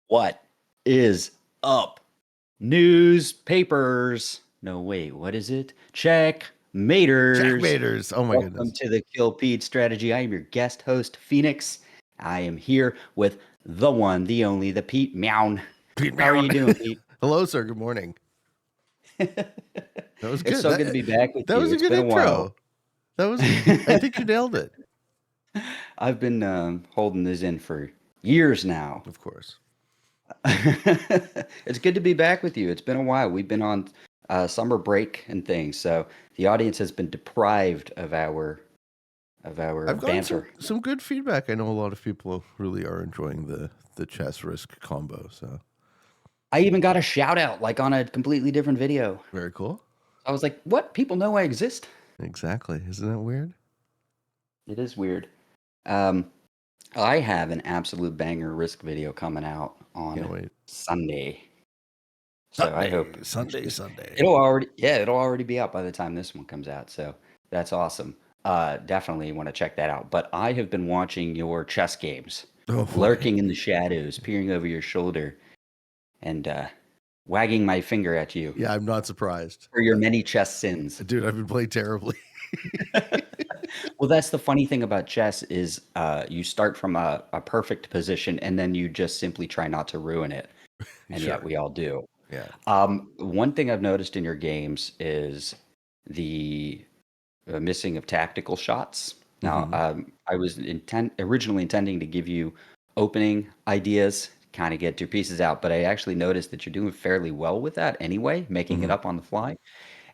What is up? Newspapers. No, wait, what is it? Checkmaters. Checkmaters. Oh my Welcome goodness. to the Kill Pete Strategy. I am your guest host, Phoenix. I am here with the one, the only, the Pete Meown. Pete How are Meow. you doing, Pete? Hello, sir. Good morning. That was It's good. so good to be back with That you. was a It's good been a while. intro. That was. I think you nailed it. I've been holding this in for years now. Of course. It's good to be back with you. It's been a while. We've been on summer break and things, so the audience has been deprived of our I've gotten banter. some good feedback. I know a lot of people really are enjoying the chess risk combo. So I even got a shout out like on a completely different video. very cool. I was like, "What? People know I exist?" Exactly. Isn't that weird? It is weird. Um, I have an absolute banger risk video coming out Can't on wait. Sunday, so I hope Sunday. it'll already be out by the time this one comes out. So that's awesome. Definitely want to check that out. But I have been watching your chess games, Oh boy. lurking in the shadows, peering over your shoulder, and wagging my finger at you Yeah, I'm not surprised. for your many chess sins. Dude, I've been playing terribly. Well, that's the funny thing about chess is you start from a perfect position and then you just simply try not to ruin it, and yet Sure. we all do. Yeah. One thing I've noticed in your games is the missing of tactical shots. Now, Mm-hmm. I was originally intending to give you opening ideas, kind of get your pieces out, but I actually noticed that you're doing fairly well with that anyway, making it Mm-hmm. up on the fly.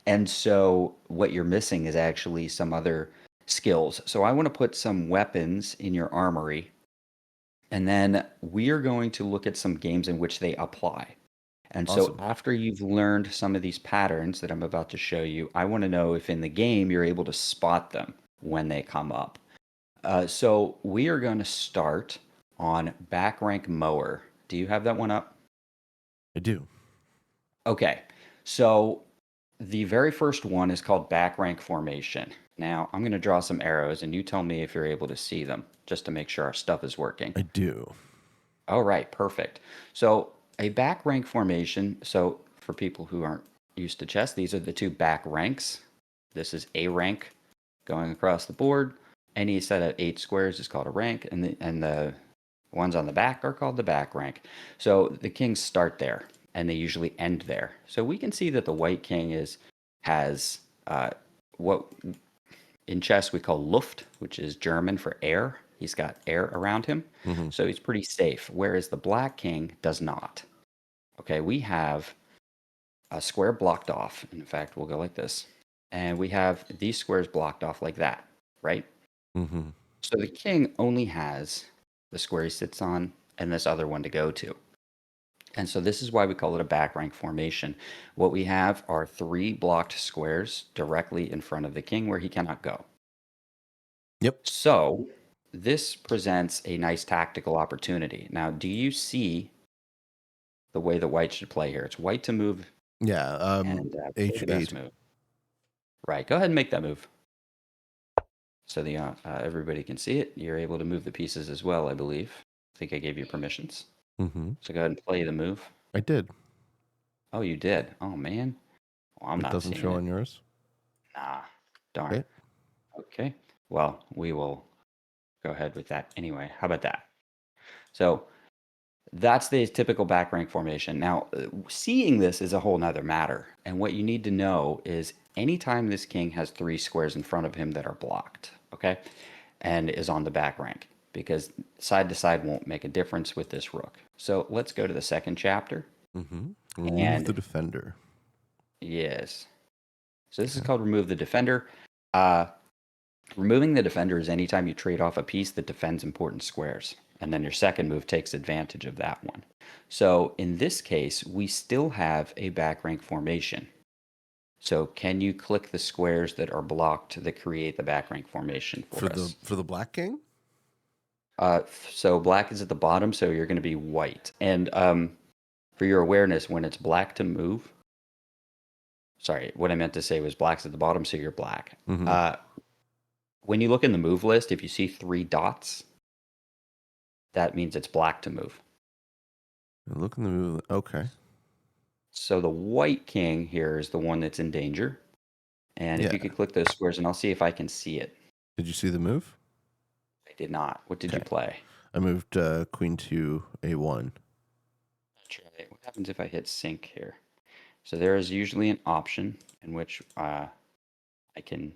And so, what you're missing is actually some other skills. So, I want to put some weapons in your armory, and then we are going to look at some games in which they apply. And so Awesome. after you've learned some of these patterns that I'm about to show you, I want to know if in the game you're able to spot them when they come up. So we are going to start on back rank mower. Do you have that one up? I do. Okay. So the very first one is called back rank formation. Now I'm going to draw some arrows and you tell me if you're able to see them just to make sure our stuff is working. I do. All right, perfect. So a back rank formation. So for people who aren't used to chess, these are the two back ranks. This is a rank going across the board. Any set of 8 squares is called a rank, and the ones on the back are called the back rank. So the kings start there, and they usually end there. So we can see that the white king is has what in chess we call Luft, which is German for air. He's got air around him, Mm-hmm. so he's pretty safe. Whereas the black king does not. Okay, we have a square blocked off. In fact, we'll go like this, and we have these squares blocked off like that, right? Mm-hmm. So the king only has the square he sits on and this other one to go to. And so this is why we call it a back rank formation. What we have are three blocked squares directly in front of the king where he cannot go. Yep. So this presents a nice tactical opportunity. Now, do you see the way the white should play here? It's white to move Yeah. and play the best H8. move. Right. Go ahead and make that move so the everybody can see it. You're able to move the pieces as well, I believe. I think I gave you permissions. Mm-hmm. So go ahead and play the move. I did. Oh, you did. Oh man. Well, I'm It not doesn't seeing show it. on yours. Nah. Darn. Okay. Okay. Well, we will go ahead with that anyway. How about that? So that's the typical back rank formation. Now, seeing this is a whole nother matter. And what you need to know is anytime this king has three squares in front of him that are blocked, okay, and is on the back rank, because side to side won't make a difference with this rook. So let's go to the second chapter. Mm-hmm. Remove the And defender. yes, so this is Okay. called remove the defender. Uh, Removing the defender is anytime you trade off a piece that defends important squares, and then your second move takes advantage of that one. So in this case, we still have a back rank formation. So can you click the squares that are blocked that create the back rank formation For for the us? for the black king? So black is at the bottom, so you're going to be white. And for your awareness, when it's black to move, sorry, what I meant to say was black's at the bottom, so you're black. Mm-hmm. Uh, when you look in the move list, if you see three dots, that means it's black to move. Look in the move. Okay. So the white king here is the one that's in danger. And if Yeah. you could click those squares, and I'll see if I can see it. Did you see the move? I did not. What did you Okay. play? I moved queen to a1. That's right. What happens if I hit sync here? So there is usually an option in which I can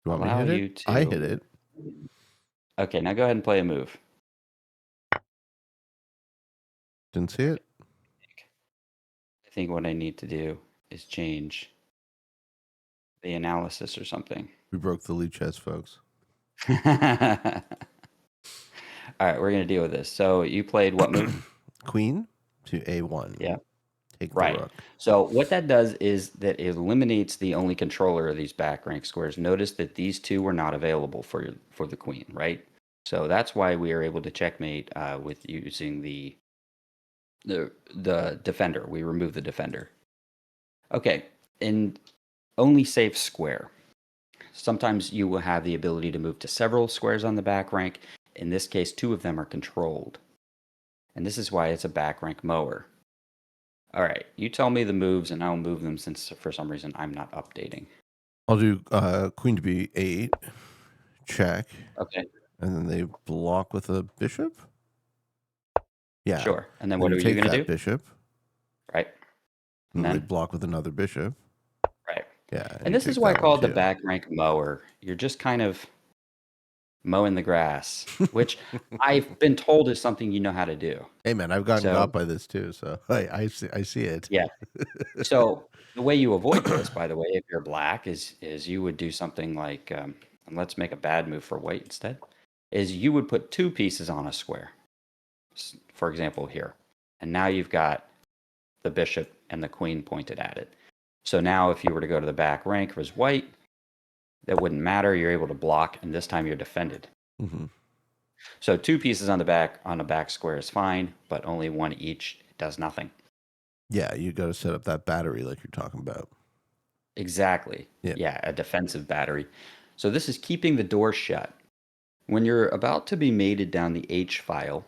You want me to allow hit it? you I to. hit it. Okay, now go ahead and play a move. Didn't see it. I think what I need to do is change the analysis or something. We broke the lead chess, folks. All right, we're going to deal with this. So you played what move? Queen to a1. Yeah, Take the right. rook. So what that does is that it eliminates the only controller of these back rank squares. Notice that these two were not available for the queen, right? So that's why we are able to checkmate with using the defender. We remove the defender. Okay, and only safe square. Sometimes you will have the ability to move to several squares on the back rank. In this case, two of them are controlled. And this is why it's a back rank mower. All right, you tell me the moves and I'll move them since for some reason I'm not updating. I'll do queen to b8, check, Okay, and then they block with a bishop. Yeah. sure. And then Then what you are you take going to that do? bishop, Right. And and then they then, block with another bishop. right. Yeah, and And you this is take why I that one call it the too. back rank mower. You're just kind of mowing the grass, which I've been told is something you know how to do. Hey man, I've gotten So, got by this too, so I see it. yeah. So the way you avoid this, by the way, if you're black, is you would do something like, and let's make a bad move for white instead, is you would put two pieces on a square, for example, here. And now you've got the bishop and the queen pointed at it. So now if you were to go to the back rank as white, that wouldn't matter. You're able to block, and this time you're defended. Hmm. So two pieces on the back square is fine, but only one each does nothing. Yeah, you got to set up that battery like you're talking about. Exactly. Yeah. Yeah, a defensive battery. So this is keeping the door shut. When you're about to be mated down the H file,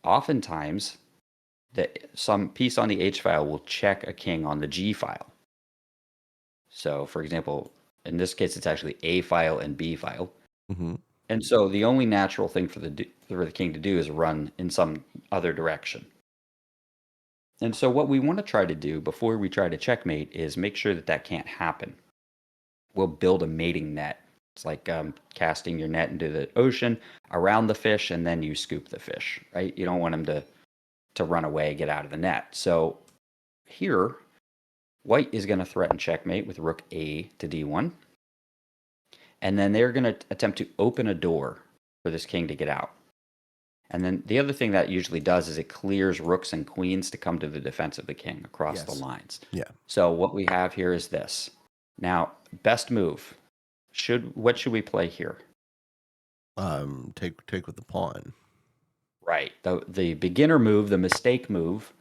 oftentimes some piece on the H file will check a king on the G file. So, for example, in this case, it's actually A file and B file. Hmm. And so the only natural thing for the king to do is run in some other direction. And so what we want to try to do before we try to checkmate is make sure that that can't happen. We'll build a mating net. It's like casting your net into the ocean around the fish, and then you scoop the fish, right? You don't want them to run away, get out of the net. So here, white is going to threaten checkmate with rook A to D1. And then they're going to attempt to open a door for this king to get out. And then the other thing that usually does is it clears rooks and queens to come to the defense of the king across the Yes. lines. Yeah. So what we have here is this. Now, best move. What should we play here? Take with the pawn. Right. The beginner move, the mistake move,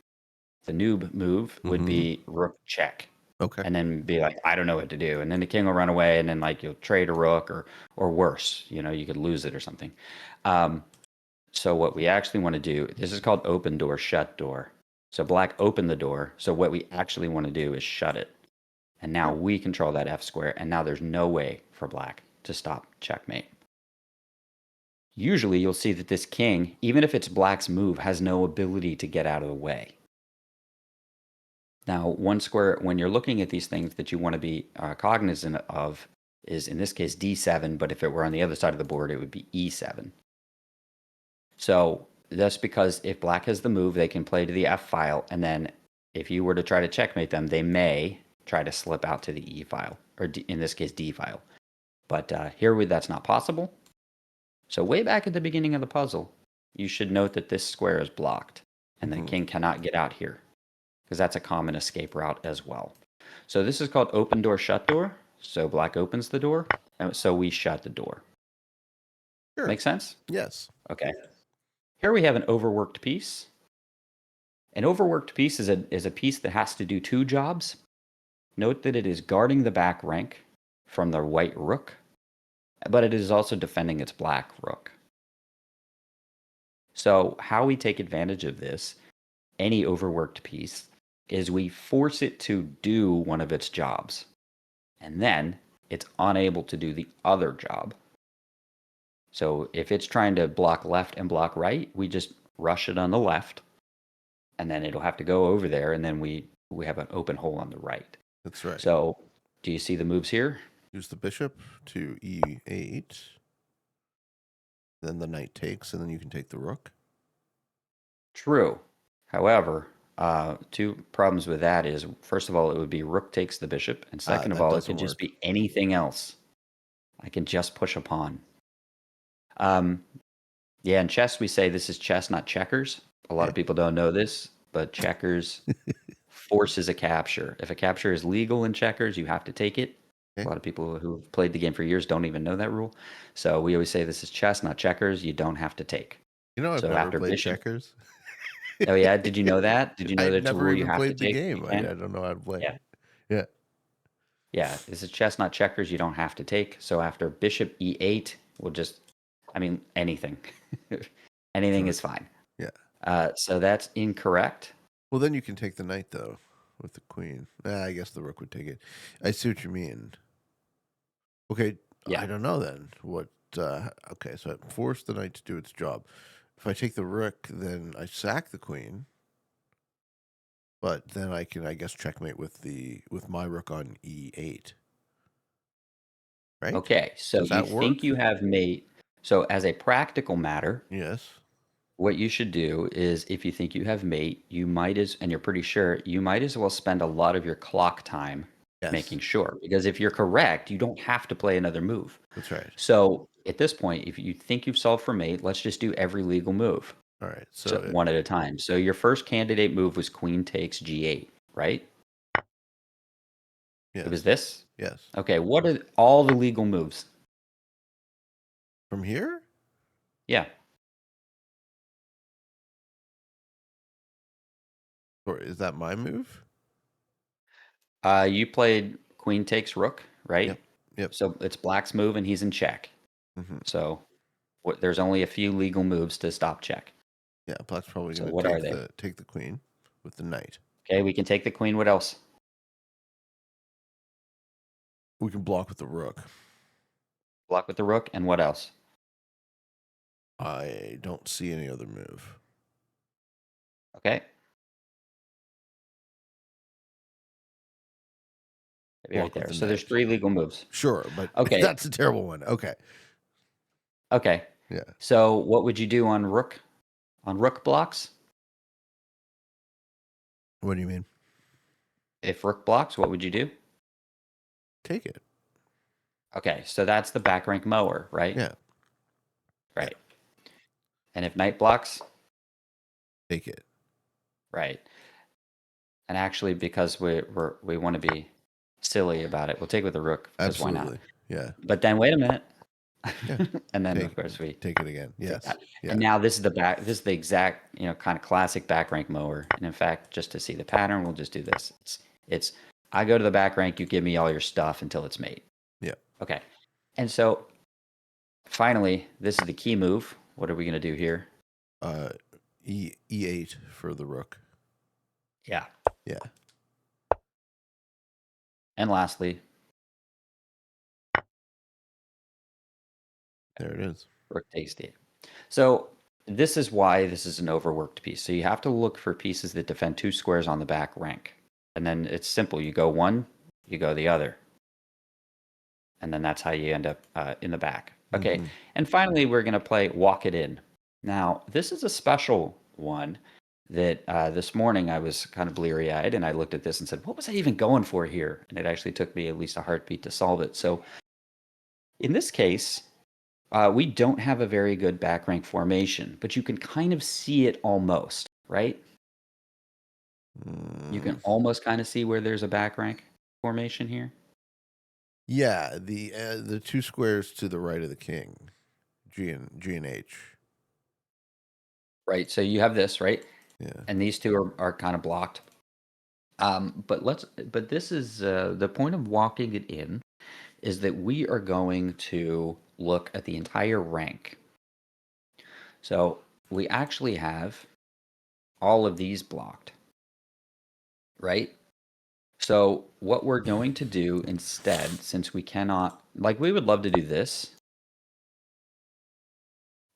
the noob move would Hmm. be rook check. Okay. And then be like, I don't know what to do. And then the king will run away, and then like you'll trade a rook or worse, you could lose it or something. So what we actually want to do, this is called open door, shut door. So black opened the door. So what we actually want to do is shut it. And now we control that F square. And now there's no way for black to stop checkmate. Usually you'll see that this king, even if it's black's move, has no ability to get out of the way. Now, one square, when you're looking at these things that you want to be cognizant of, is in this case D7, but if it were on the other side of the board, it would be E7. So that's because if black has the move, they can play to the F file, and then if you were to try to checkmate them, they may try to slip out to the E file, or in this case D file. But that's not possible. So way back at the beginning of the puzzle, you should note that this square is blocked, and the king cannot get out here, because that's a common escape route as well. So this is called open door, shut door. So black opens the door, and so we shut the door. Sure. Make sense? Yes. Okay. Here we have an overworked piece. An overworked piece is a piece that has to do two jobs. Note that it is guarding the back rank from the white rook, but it is also defending its black rook. So how we take advantage of this, any overworked piece, is we force it to do one of its jobs, and then it's unable to do the other job. So if it's trying to block left and block right, we just rush it on the left, and then it'll have to go over there, and then we have an open hole on the right. That's right. So do you see the moves here? Use the bishop to e8. Then the knight takes, and then you can take the rook. True. However, two problems with that is, first of all, it would be rook takes the bishop, and second of That all, it doesn't could just work. be anything else. I can just push a pawn. Um, yeah, in chess we say this is chess, not checkers. A lot of people don't know this, but checkers forces a capture. If a capture is legal in checkers, you have to take it. A Okay. lot of people who've played the game for years don't even know that rule. So we always say this is chess, not checkers. You don't have to take. You know, I've So never after played bishop. checkers. Oh yeah, did you know that? Did you know I've that it's a never rule you even have to played the take if you game. I can? don't know how to play Yeah. it. Yeah. Yeah, this is chess, not checkers. You don't have to take. So after bishop e8, we'll just, I mean, anything. Anything Sure. is fine. Yeah. So that's incorrect. Well, then you can take the knight, though, with the queen. I guess the rook would take it. I see what you mean. Okay, Yeah. I don't know then. Okay, so I force the knight to do its job. If I take the rook, then I sack the queen. But then I can, I guess, checkmate with my rook on e8. Right? Okay. So Does you that think work? you have mate. So as a practical matter, Yes. what you should do is if you think you have mate, and you're pretty sure, you might as well spend a lot of your clock time Yes. making sure. Because if you're correct, you don't have to play another move. That's right. So at this point, if you think you've solved for mate, let's just do every legal move. All right. So one at a time. So your first candidate move was queen takes g8, right? It was Yes. this? Yes. Okay, what are all the legal moves? From here? Yeah. Or is that my move? You played queen takes rook, right? Yep. Yep. So it's black's move and he's in check. Hmm. So there's only a few legal moves to stop check. Yeah, black's probably So going what to are they? take the queen with the knight. Okay, we can take the queen. What else? We can block with the rook. Block with the rook, and what else? I don't see any other move. Okay. Maybe right Block with there. the So there's knight. 3 legal moves. Sure, but Okay. that's a terrible one. Okay. Okay. Yeah. So what would you do on rook? On rook blocks? What do you mean? If rook blocks, what would you do? Take it. Okay, so that's the back rank mower, right? Yeah. Right. And if knight blocks, Take it. right. And actually, because we want to be silly about it, we'll take with the rook because why not? Absolutely. Yeah. But then wait a minute, Yeah. and then Take, of course we take it again. take Yes. that. Yeah. And now this is the exact kind of classic back rank mower. And in fact, just to see the pattern, we'll just do this. It's I go to the back rank, you give me all your stuff until it's mate. Yeah. Okay. And so finally, this is the key move. What are we going to do here? E8 for the rook. Yeah. Yeah. And lastly, There it is. rook takes d8. So this is why this is an overworked piece. So you have to look for pieces that defend 2 squares on the back rank. And then it's simple. You go one, you go the other. And then that's how you end up in the back. Okay. Mhm. And finally, we're going to play Walk It In. Now, this is a special one that this morning I was kind of bleary-eyed and I looked at this and said, what was I even going for here? And it actually took me at least a heartbeat to solve it. So in this case, we don't have a very good back rank formation, but you can kind of see it almost, right? You can almost kind of see where there's a back rank formation here. Yeah, the 2 squares to the right of the king, G and H. Right. So you have this, right? Yeah. And these two are kind of blocked. But this is the point of walking it in is that we are going to look at the entire rank. So we actually have all of these blocked, right? So what we're going to do instead, since we cannot, like we would love to do this,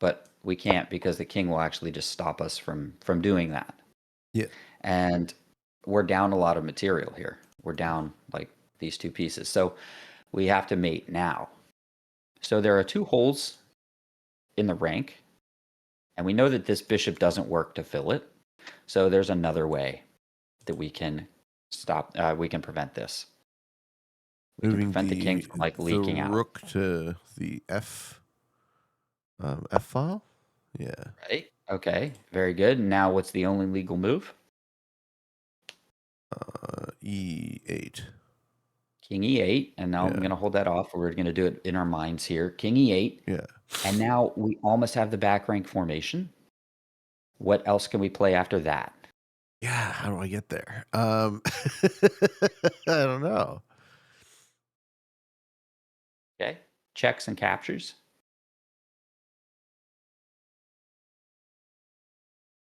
but we can't because the king will actually just stop us from doing that. Yeah. And we're down a lot of material here. We're down like these two pieces. So we have to mate now. So there are two holes in the rank, and we know that this bishop doesn't work to fill it. So there's another way that we can we can prevent this. We can Moving prevent the king from like the leaking out. rook to the F file. Yeah. Right? Okay, very good. Now what's the only legal move? E8. King E8, and now I'm Yeah. going to hold that off. We're going to do it in our minds here. King E8, Yeah. and now we almost have the back rank formation. What else can we play after that? Yeah. How do I get there? I don't know. Okay, checks and captures.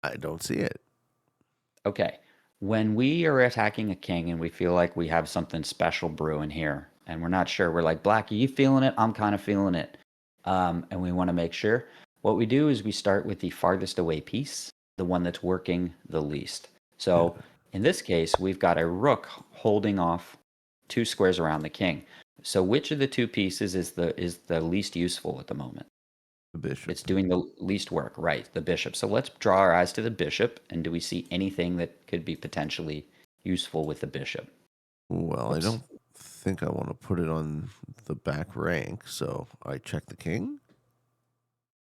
I don't see it. Okay, when we are attacking a king and we feel like we have something special brewing here, and we're not sure, we're like, Black, are you feeling it? I'm kind of feeling it. And we want to make sure. What we do is we start with the farthest away piece, the one that's working the least. Yeah. So in this case, we've got a rook holding off two squares around the king. So which of the two pieces is the least useful at the moment? The bishop. It's doing the least work, right? The bishop. So let's draw our eyes to the bishop, and do we see anything that could be potentially useful with the bishop? Well, I Whoops. don't think I want to put it on the back rank, so I check the king.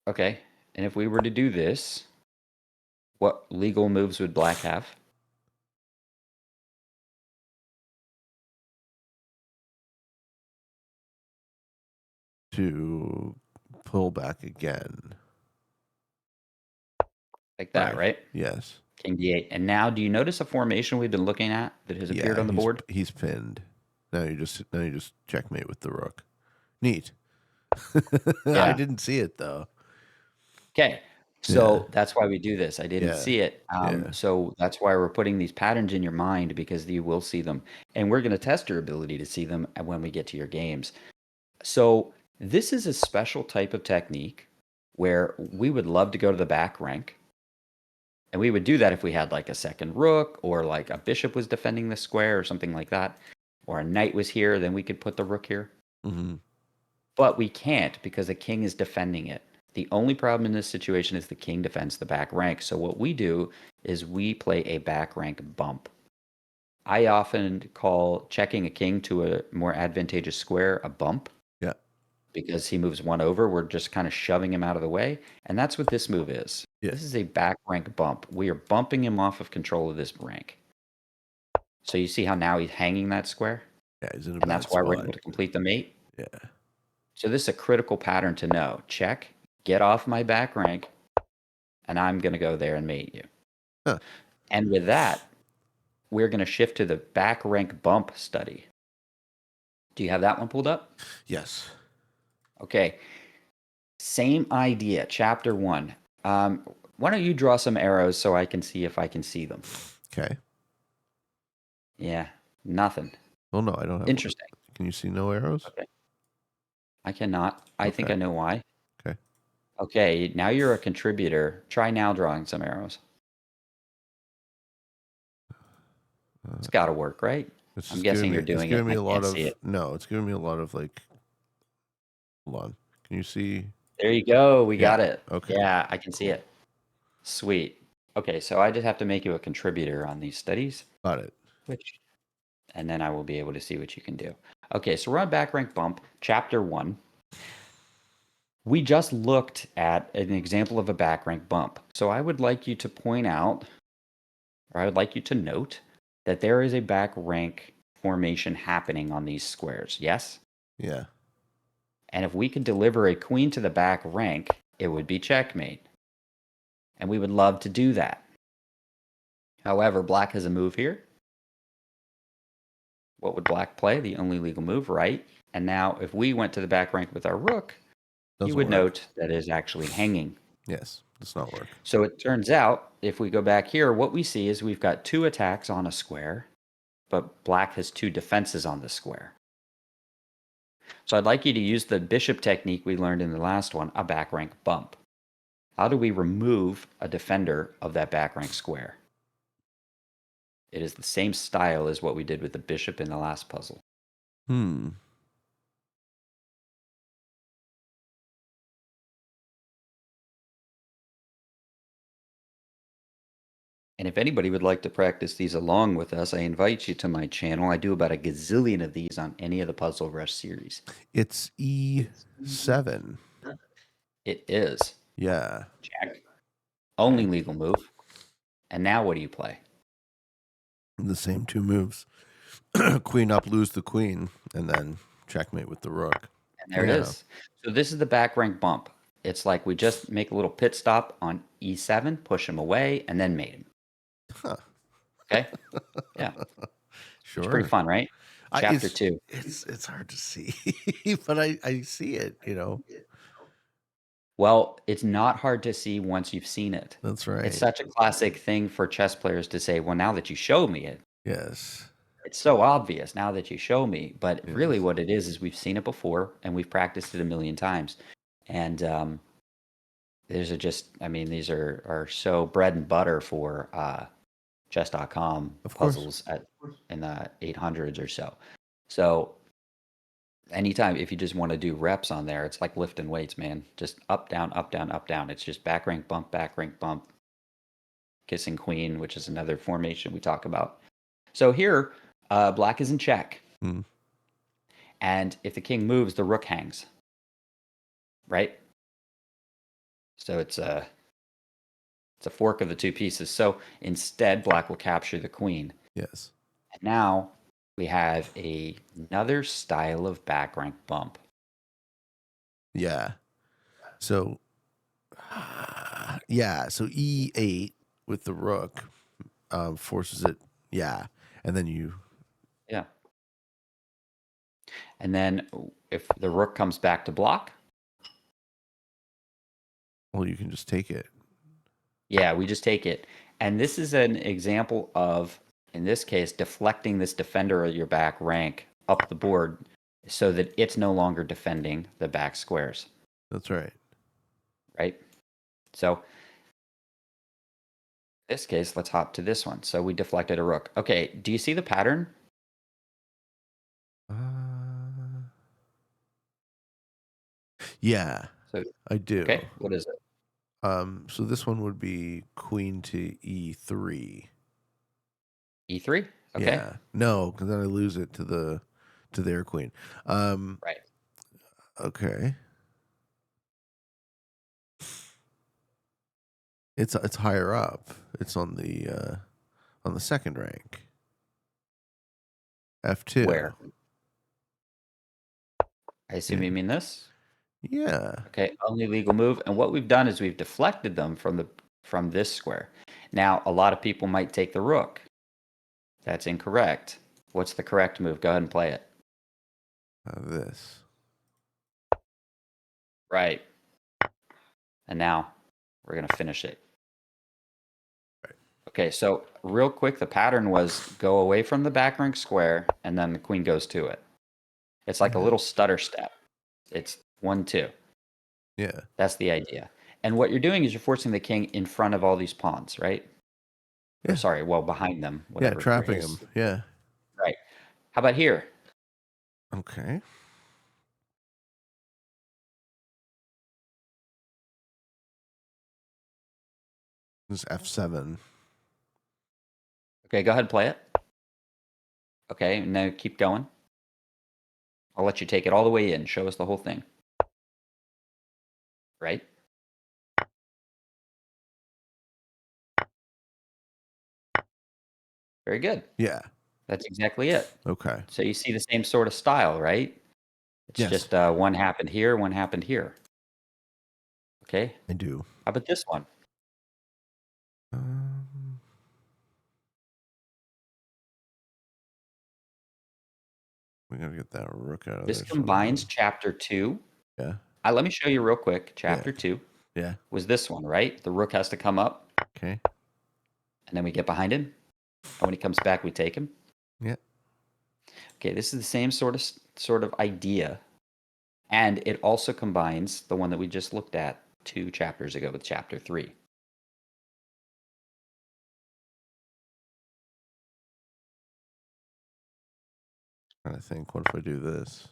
Okay. And if we were to do this, what legal moves would black have? To pull back again. Like that, right? Yes. King d8. And now, do you notice a formation we've been looking at that has appeared Yeah, on the board? he's pinned. Now you just checkmate with the rook. Neat. I Yeah. didn't see it though. Okay. Yeah. So that's why we do this. I didn't Yeah. see it. Yeah. So that's why we're putting these patterns in your mind, because you will see them. And we're going to test your ability to see them when we get to your games. So this is a special type of technique where we would love to go to the back rank. And we would do that if we had like a second rook, or like a bishop was defending the square or something like that, or a knight was here, then we could put the rook here. Hmm. But we can't because the king is defending it. The only problem in this situation is the king defends the back rank. So what we do is we play a back rank bump. I often call checking a king to a more advantageous square a bump, Yeah. because he moves one over. We're just kind of shoving him out of the way. And that's what this move is. Yeah. This is a back rank bump. We are bumping him off of control of this rank. So you see how now he's hanging that square? Yeah. He's in a And bad that's why we're spot. able to complete the mate. Yeah. So this is a critical pattern to know. Check, get off my back rank, and I'm going to go there and mate you. Huh. And with that, we're going to shift to the back rank bump study. Do you have that one pulled up? Yes. Okay. Same idea, chapter 1. Why don't you draw some arrows so I can see if I can see them? Okay. Yeah, nothing. Oh no, I don't have. Interesting. Can you see no arrows? Okay. I cannot. I think Okay. I know why. Okay. Okay, now you're a contributor. Try now drawing some arrows. It's got to work, right? It's I'm just giving guessing me. you're It's doing it giving and me I a lot can't see of. it. No, it's giving me a lot of like. Hold on. Can you see? There you go. We Yeah. got it. Okay. Yeah, I can see Cool. it. Sweet. Okay, so I just have to make you a contributor on these studies, Got it. which, and then I will be able to see what you can do. Okay, so we're on back rank bump, chapter 1. We just looked at an example of a back rank bump. So I would like you to point out, or I would like you to note, that there is a back rank formation happening on these squares. Yes? Yeah. And if we could deliver a queen to the back rank, it would be checkmate. And we would love to do that. However, black has a move here. What would black play? The only legal move, right? And now if we went to the back rank with our rook, you Doesn't would work. note that it is actually hanging. Yes. Does not work. So it turns out, if we go back here, what we see is we've got 2 attacks on a square, but black has 2 defenses on the square. So I'd like you to use the bishop technique we learned in the last one, a back rank bump. How do we remove a defender of that back rank square? It is the same style as what we did with the bishop in the last puzzle. Hmm. And if anybody would like to practice these along with us, I invite you to my channel. I do about a gazillion of these on any of the Puzzle Rush series. It's E7. It is. Yeah. Jack. Only Okay. legal move. And now what do you play? The same 2 moves. Queen up, lose the queen, and then checkmate with the rook. And there it is. So this is the back rank bump. It's like we just make a little pit stop on E7, push him away, and then mate him. Huh. Okay? Yeah. Sure. It's pretty fun, right? Chapter 2. It's hard to see, but I see it, Well, it's not hard to see once you've seen it. That's right. It's such a classic thing for chess players to say, well, now that you show me it, Yes. it's so obvious now that you show me. But really Yes. what it is we've seen it before and we've practiced it a million times. And these are so bread and butter for chess.com Of course. puzzles in the 800s or so. So anytime, if you just want to do reps on there, it's like lifting weights, man. Just up, down, up, down, up, down. It's just back rank bump, kissing queen, which is another formation we talk about. So here, black is in check. Mm. And if the king moves, the rook hangs. Right? So it's a fork of the 2 pieces. So instead, black will capture the queen. Yes. And now we have another style of back rank bump. Yeah. So yeah, so E8 with the rook forces it. Yeah. And then you Yeah. And then if the rook comes back to block, well, you can just take it. yeah, we just take it. And this is an example of, in this case, deflecting this defender of your back rank up the board so that it's no longer defending the back squares. That's right. Right? So in this case, let's hop to this one. So we deflected a rook. Okay, do you see the pattern? Yeah, So I do. okay, what is it? So this one would be queen to E3. E3? Okay. Yeah. No, because then I lose it to their queen. Right. Okay. It's higher up. It's on the second rank. F2. Where? I assume Yeah. you mean this? Yeah. Okay, only legal move. And what we've done is we've deflected them from this square. Now, a lot of people might take the rook. That's incorrect. What's the correct move? Go ahead and play it. This. Right. And now we're going to finish it. Right. Okay, so real quick, the pattern was go away from the back rank square, and then the queen goes to it. It's like a little stutter step. It's 1-2. Yeah. That's the idea. And what you're doing is you're forcing the king in front of all these pawns, right? Yeah. Or sorry, well, behind them. Yeah, trapping them. Yeah. Right. How about here? Okay. This is F7. Okay, go ahead and play it. Okay, now keep going. I'll let you take it all the way in. Show us the whole thing. Right? Very good. Yeah. That's exactly it. Okay. So you see the same sort of style, right? It's Yes. just one happened here, one happened here. Okay? I do. How about this one? We gotta get that rook out of This there. combines chapter 2. Yeah. Let me show you real quick. Chapter 2. Yeah. was this one, right? The rook has to come up, Okay. and then we get behind him. And when he comes back, we take him. Yeah. Okay, this is the same sort of idea, and it also combines the one that we just looked at 2 chapters ago with chapter 3. Trying to think. What if I do this?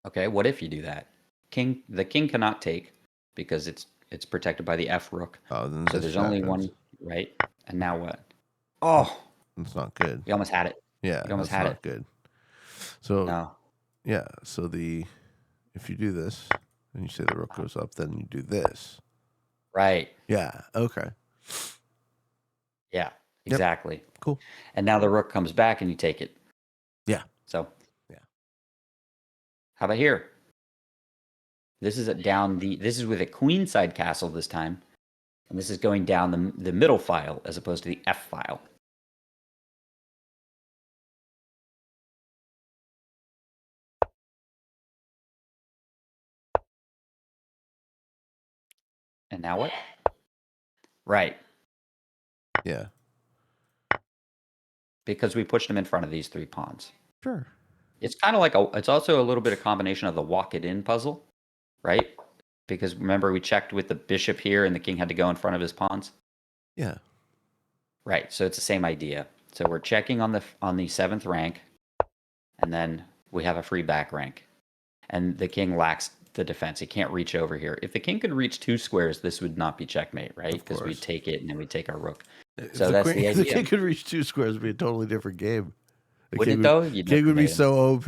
Okay, what if you do that? The king cannot take because it's protected by the F rook. Oh, then So this there's only happens. one, right? And now what? Oh, It's not good. you almost had it. Yeah, You almost that's had it. not good. So No. yeah, so if you do this and you say the rook goes up, then you do this. Right. Yeah. Okay. Yeah, Yep. exactly. Cool. And now the rook comes back and you take it. Yeah. So, Yeah. how about here? This is this is with a queenside castle this time. And this is going down the middle file as opposed to the F file. And now what? Right. Yeah. Because we pushed them in front of these 3 pawns. Sure. It's kind of like it's also a little bit of combination of the walk it in puzzle, right? Because remember we checked with the bishop here and the king had to go in front of his pawns. Yeah. Right. So it's the same idea. So we're checking on the 7th rank, and then we have a free back rank, and the king lacks the defense. He can't reach over here. If the king could reach 2 squares, this would not be checkmate, right? Of Because we'd course. take it and then we'd take our rook. If So the that's queen, the if the idea. king could reach 2 squares, it'd be a totally different game. The Wouldn't king it though? You'd king never would be made him. so OP.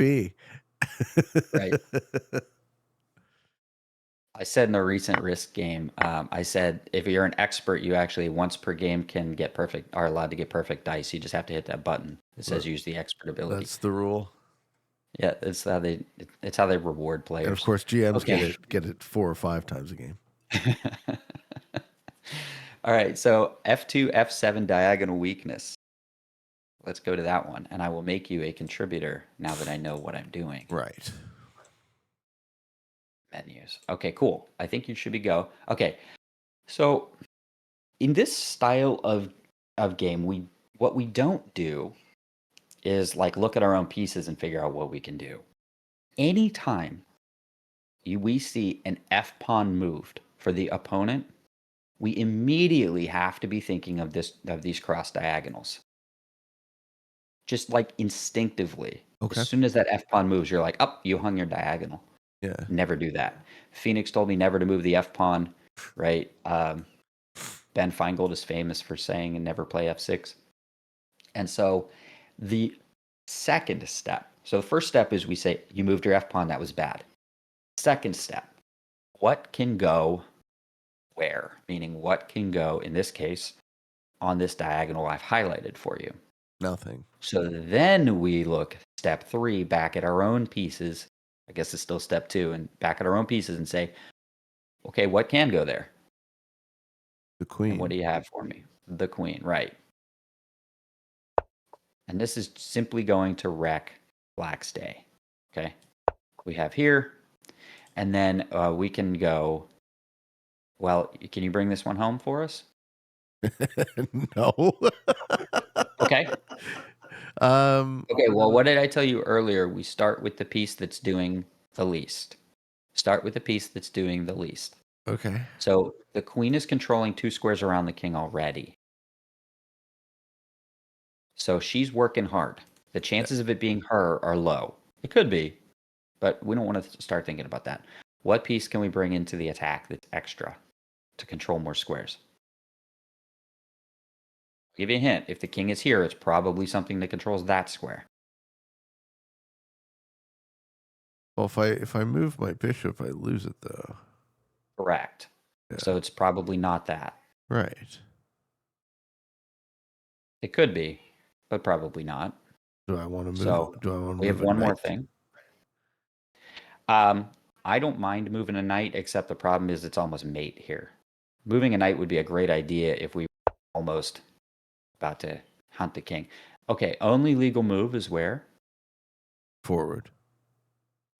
Right. I said in a recent Risk game, I said if you're an expert, you actually once per game are allowed to get perfect dice. You just have to hit that button that says use the expert ability. That's the rule. Yeah, it's how they reward players. And of course, GMs Okay. get it 4 or 5 times a game. All right, so F2, F7 diagonal weakness. Let's go to that one, and I will make you a contributor now that I know what I'm doing. Right. Menus. Okay, cool. I think you should be go. Okay, so in this style of game, what we don't do is like look at our own pieces and figure out what we can do. Anytime we see an F pawn moved for the opponent, we immediately have to be thinking of these cross diagonals. Just like instinctively. Okay. As soon as that F pawn moves, you're like, up, you hung your diagonal. Yeah. Never do that. Phoenix told me never to move the F pawn, right? Ben Feingold is famous for saying and never play F6. And so the second step, so the first step is we say, you moved your F pawn, that was bad. Second step, what can go where? Meaning what can go, in this case, on this diagonal I've highlighted for you. Nothing. So then we look, step 3, back at our own pieces. I guess it's still step 2, and back at our own pieces and say, okay, what can go there? The queen. And what do you have for me? The queen, right. And this is simply going to wreck Black's day. Okay. We have here, and then we can go, well, can you bring this one home for us? No. Okay. Okay, well, what did I tell you earlier? We start with the piece that's doing the least. Start with the piece that's doing the least. Okay. So the queen is controlling 2 squares around the king already. So she's working hard. The chances of it being her are low. It could be, but we don't want to start thinking about that. What piece can we bring into the attack that's extra to control more squares? I'll give you a hint. If the king is here, it's probably something that controls that square. Well, if I move my bishop, I lose it though. Correct. Yeah. So it's probably not that. Right. It could be, but probably not. Do I want to move? So do I want to we move have one more knight? thing. I don't mind moving a knight, except the problem is it's almost mate here. Moving a knight would be a great idea if we were almost about to hunt the king. Okay, only legal move is where? Forward.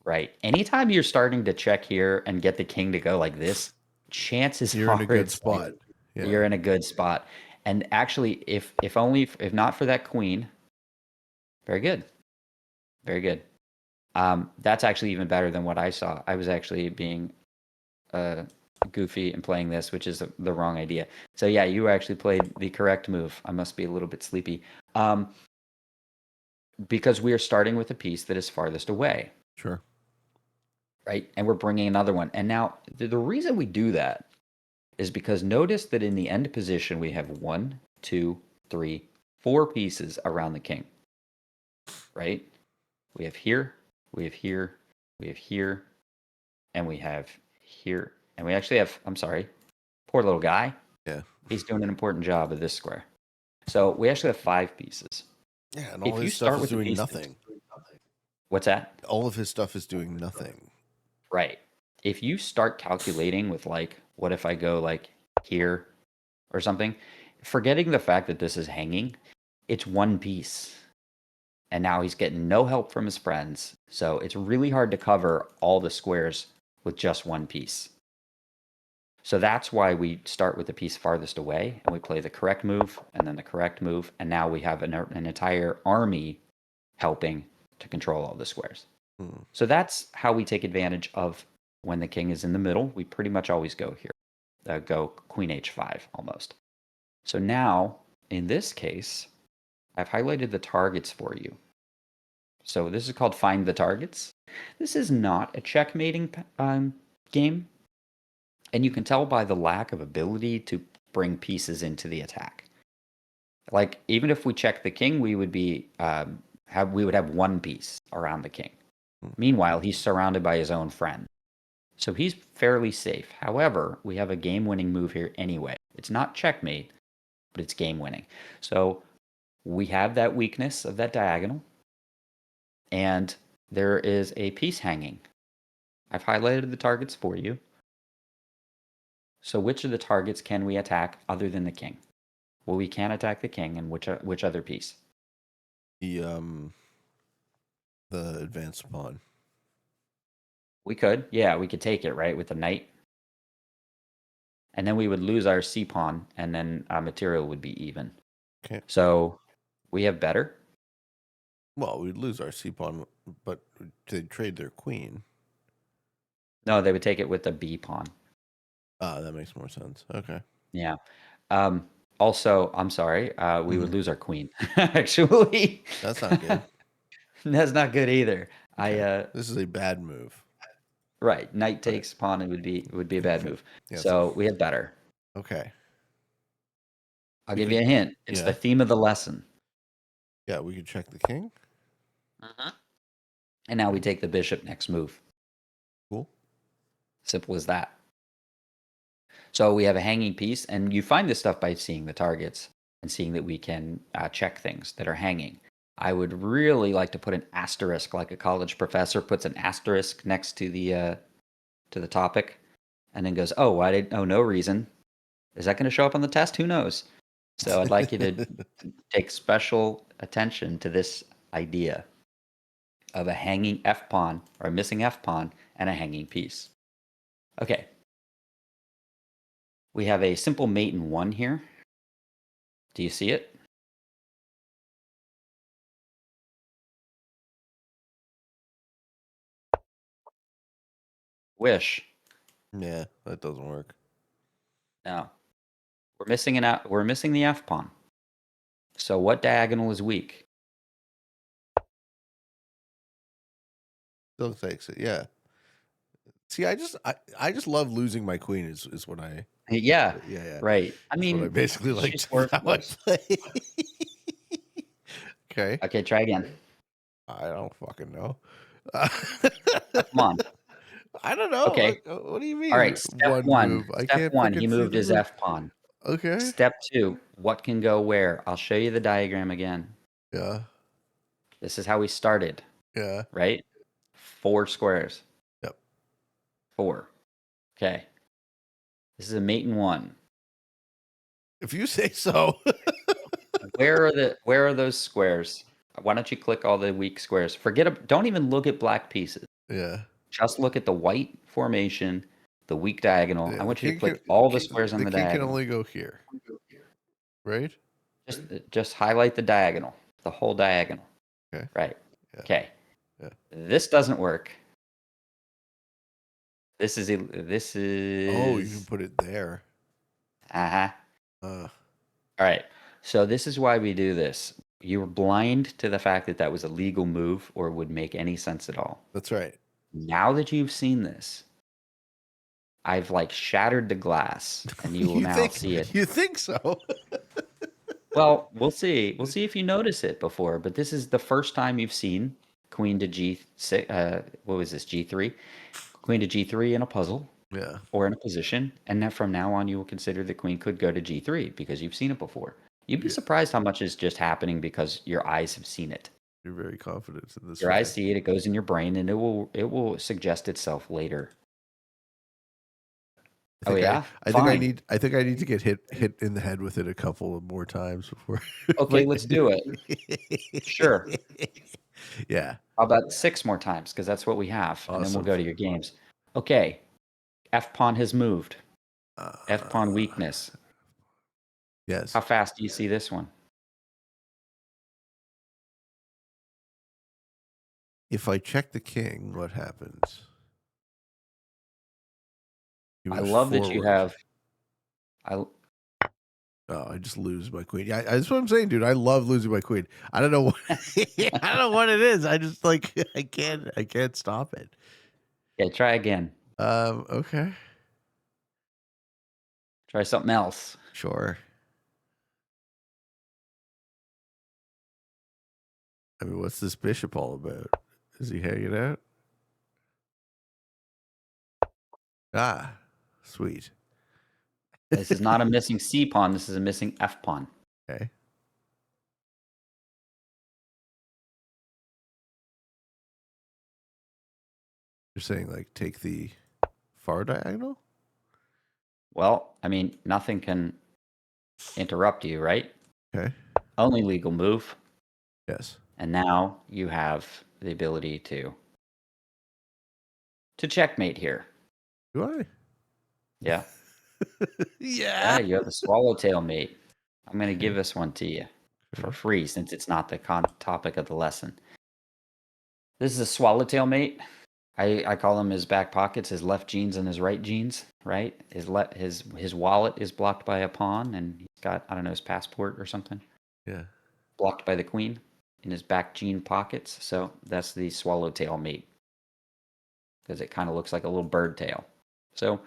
Right. Anytime you're starting to check here and get the king to go like this, chances You're in are a good it's like spot. you're Yeah. in a good spot. And actually, if not for that queen, very good, very good. That's actually even better than what I saw. I was actually being uh, goofy and playing this, which is the wrong idea. So yeah, you actually played the correct move. I must be a little bit sleepy. Because we are starting with a piece that is farthest away, Sure. right? And we're bringing another one. And now the reason we do that is because notice that in the end position, we have 1, 2, 3, 4 pieces around the king, right? We have here, we have here, we have here, and we have here. And we actually have, I'm sorry, poor little guy. Yeah. He's doing an important job of this square. So we actually have 5 pieces. Yeah, and all If you his stuff start is with the doing piece, nothing. what's that? All of his stuff is doing nothing. Right. If you start calculating with like, what if I go like here or something, forgetting the fact that this is hanging, it's one piece. And now he's getting no help from his friends. So it's really hard to cover all the squares with just one piece. So that's why we start with the piece farthest away and we play the correct move and then the correct move. And now we have an entire army helping to control all the squares. Hmm. So that's how we take advantage of when the king is in the middle. We pretty much always go here, go queen h5 almost. So now, in this case, I've highlighted the targets for you. So this is called Find the Targets. This is not a checkmating game, and you can tell by the lack of ability to bring pieces into the attack. Like even if we check the king, we would be we would have one piece around the king. Meanwhile, he's surrounded by his own friend. So he's fairly safe. However, we have a game-winning move here anyway. It's not checkmate, but it's game-winning. So we have that weakness of that diagonal, and there is a piece hanging. I've highlighted the targets for you. So which of the targets can we attack other than the king? Well, we can attack the king, and which other piece? The advanced pawn. We could, yeah, we could take it, right, with the knight. And then we would lose our c pawn, and then our material would be even. Okay. So we have better. Well, we'd lose our c pawn, but they'd trade their queen. No, they would take it with the b pawn. Ah, that makes more sense. Okay. Yeah. Also, I'm sorry, we would lose our queen. Actually, That's not good. that's not good either. Okay. This is a bad move. Right, knight Right. takes pawn. It would be a bad Okay. move. Yeah, So we have better. okay. I'll We give could, you a hint. It's the yeah. theme of the lesson. Yeah, we could check the king. And now we take the bishop next move. Cool. Simple as that. So we have a hanging piece, and you find this stuff by seeing the targets and seeing that we can check things that are hanging. I would really like to put an asterisk, like a college professor puts an asterisk next to the topic, and then goes, "Oh, why did? Oh, no reason. Is that going to show up on the test? Who knows?" So I'd like you to take special attention to this idea of a hanging F pawn or a missing F pawn and a hanging piece. Okay. We have a simple mate in 1 here. Do you see it? Wish. Yeah, that doesn't work. No. We're missing the F pawn. So what diagonal is weak? Still takes it. Yeah. See, I just love losing my queen. Is what I. Yeah. Yeah. Right. I That's what I mean, basically it's like just how I worthless. play. Okay. Okay, try again. I don't fucking know. Come on. I don't know. Okay. What do you All mean? right, step One 1. move. I Step can't 1, he fucking see moved the his move. F pawn. Okay. Step 2, what can go where? I'll show you the diagram again. Yeah. This is how we started, Yeah. right? 4 squares. Yep. 4. Okay. This is a mate in 1. If you say so. Where are those squares? Why don't you click all the weak squares? Don't even look at black pieces. Yeah. Just look at the white formation the weak diagonal. Yeah, I want you to click all the squares on the the king can diagonal. only go here, right? Just highlight the diagonal, the whole diagonal. Okay. Right. Yeah. Okay. Yeah. This doesn't work. This is Oh, you can put it there. uh-huh. Uh, All right. So this is why we do this. You were blind to the fact that that was a legal move or would make any sense at all. that's right. Now that you've seen this, I've like shattered the glass and you will You now think see it. you think so? Well, we'll see. We'll see if you notice it before, but this is the first time you've seen queen to G6, what was this, G3? Queen to G3 in a puzzle Yeah. or in a position, and then from now on you will consider the queen could go to G3 because you've seen it before. You'd be Yeah. surprised how much is just happening because your eyes have seen it. You're very confident in this Your eyes fact. see it, it goes in your brain, and it will suggest itself later. I Oh think yeah? I Fine. think I need to get hit in the head with it a couple of more times before. Okay, let's do it. Sure. Yeah. How about 6 more times? Because that's what we have, and then we'll Awesome. go to your games. Okay. F pawn has moved. F pawn Uh, weakness. yes. How fast do you see this one? If I check the king, what happens? He I moves love that you forward. have. I Oh, I just lose my queen. Yeah, that's what I'm saying, dude. I love losing my queen. I don't know what I don't know what it is. I just like I can't stop it. Okay, try again. Okay. Try something else. Sure. I mean, what's this bishop all about? Is he hanging out? Ah, sweet. This is not a missing C pawn. This is a missing F pawn. Okay. You're saying like take the far diagonal? Well, I mean, nothing can interrupt you, right? Okay. Only legal move. Yes. And now you have the ability to checkmate here. Do I? Yeah. Yeah. Yeah, you have the swallowtail mate. I'm going to give Okay. this one to you for Okay. free since it's not the topic of the lesson. This is a swallowtail mate. I call him his back pockets, his left jeans and his right jeans, right? His wallet is blocked by a pawn and he's got, I don't know, his passport or something Yeah. blocked by the queen in his back jean pockets. So that's the swallowtail mate because it kind of looks like a little bird tail. So,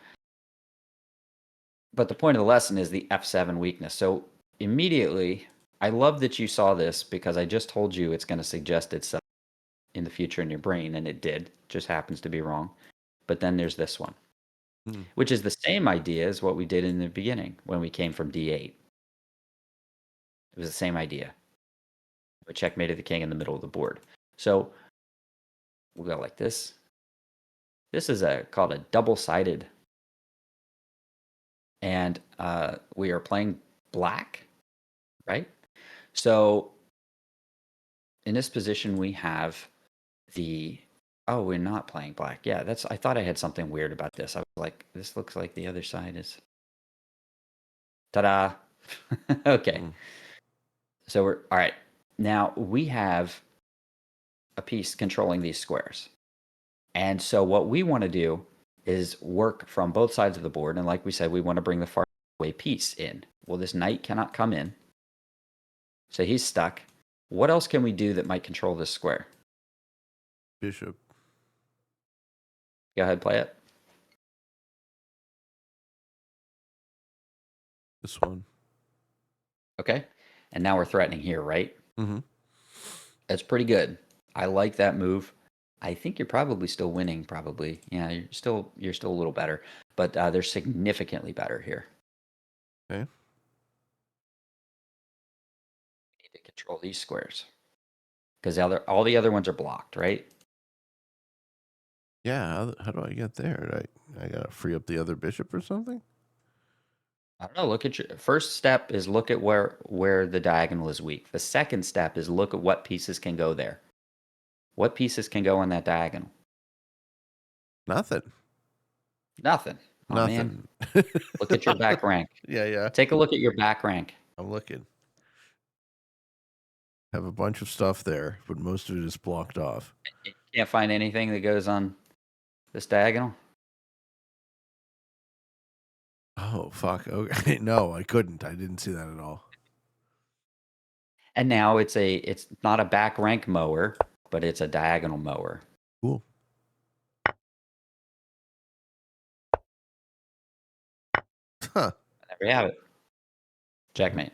but the point of the lesson is the F7 weakness. So immediately, I love that you saw this because I just told you it's going to suggest itself in the future in your brain, and it did. Just happens to be wrong. But then there's this one, Hmm. which is the same idea as what we did in the beginning when we came from D8. It was the same idea. We checkmated the king in the middle of the board. So we'll go like this. This is called a double-sided, and we are playing black, right? So in this position, we have the. Oh, we're not playing black. Yeah, that's. I thought I had something weird about this. I was like, this looks like the other side is. Ta-da! Okay, Hmm. so we're all right. Now we have a piece controlling these squares, and so what we want to do is work from both sides of the board. And like we said, we want to bring the far away piece in. Well, this knight cannot come in, so he's stuck. What else can we do that might control this square? Bishop. Go ahead, play it. This one. Okay. And now we're threatening here, right? Mm-hmm. That's pretty good. I like that move. I think you're probably still winning, probably. Yeah, you're still a little better, but they're significantly better here. Okay. Need to control these squares because all the other ones are blocked, right? Yeah. How do I get there? I gotta free up the other bishop or something? I don't know. Look at your first step is look at where the diagonal is weak. The second step is look at what pieces can go there. What pieces can go on that diagonal? Nothing. Nothing. Oh man, Nothing. look at your back rank. Yeah, yeah. Take a look at your back rank. I'm looking. Have a bunch of stuff there, but most of it is blocked off. You can't find anything that goes on this diagonal. Oh, fuck. Okay. No, I couldn't. I didn't see that at all. And now it's not a back rank mower, but it's a diagonal mower. Cool. Huh. There we have it. Checkmate.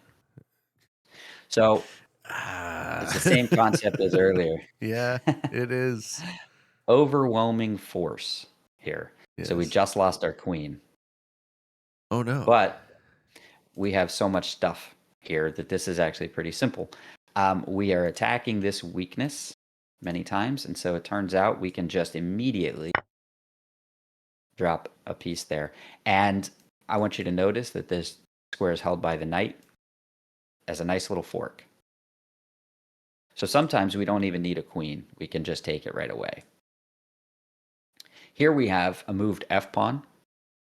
So it's the same concept as earlier. Yeah, it is. Overwhelming force here. So we Yes. just lost our queen, Oh, no. but we have so much stuff here that this is actually pretty simple. We are attacking this weakness many times, and so it turns out we can just immediately drop a piece there. And I want you to notice that this square is held by the knight as a nice little fork. So sometimes we don't even need a queen. We can just take it right away. Here we have a moved f-pawn.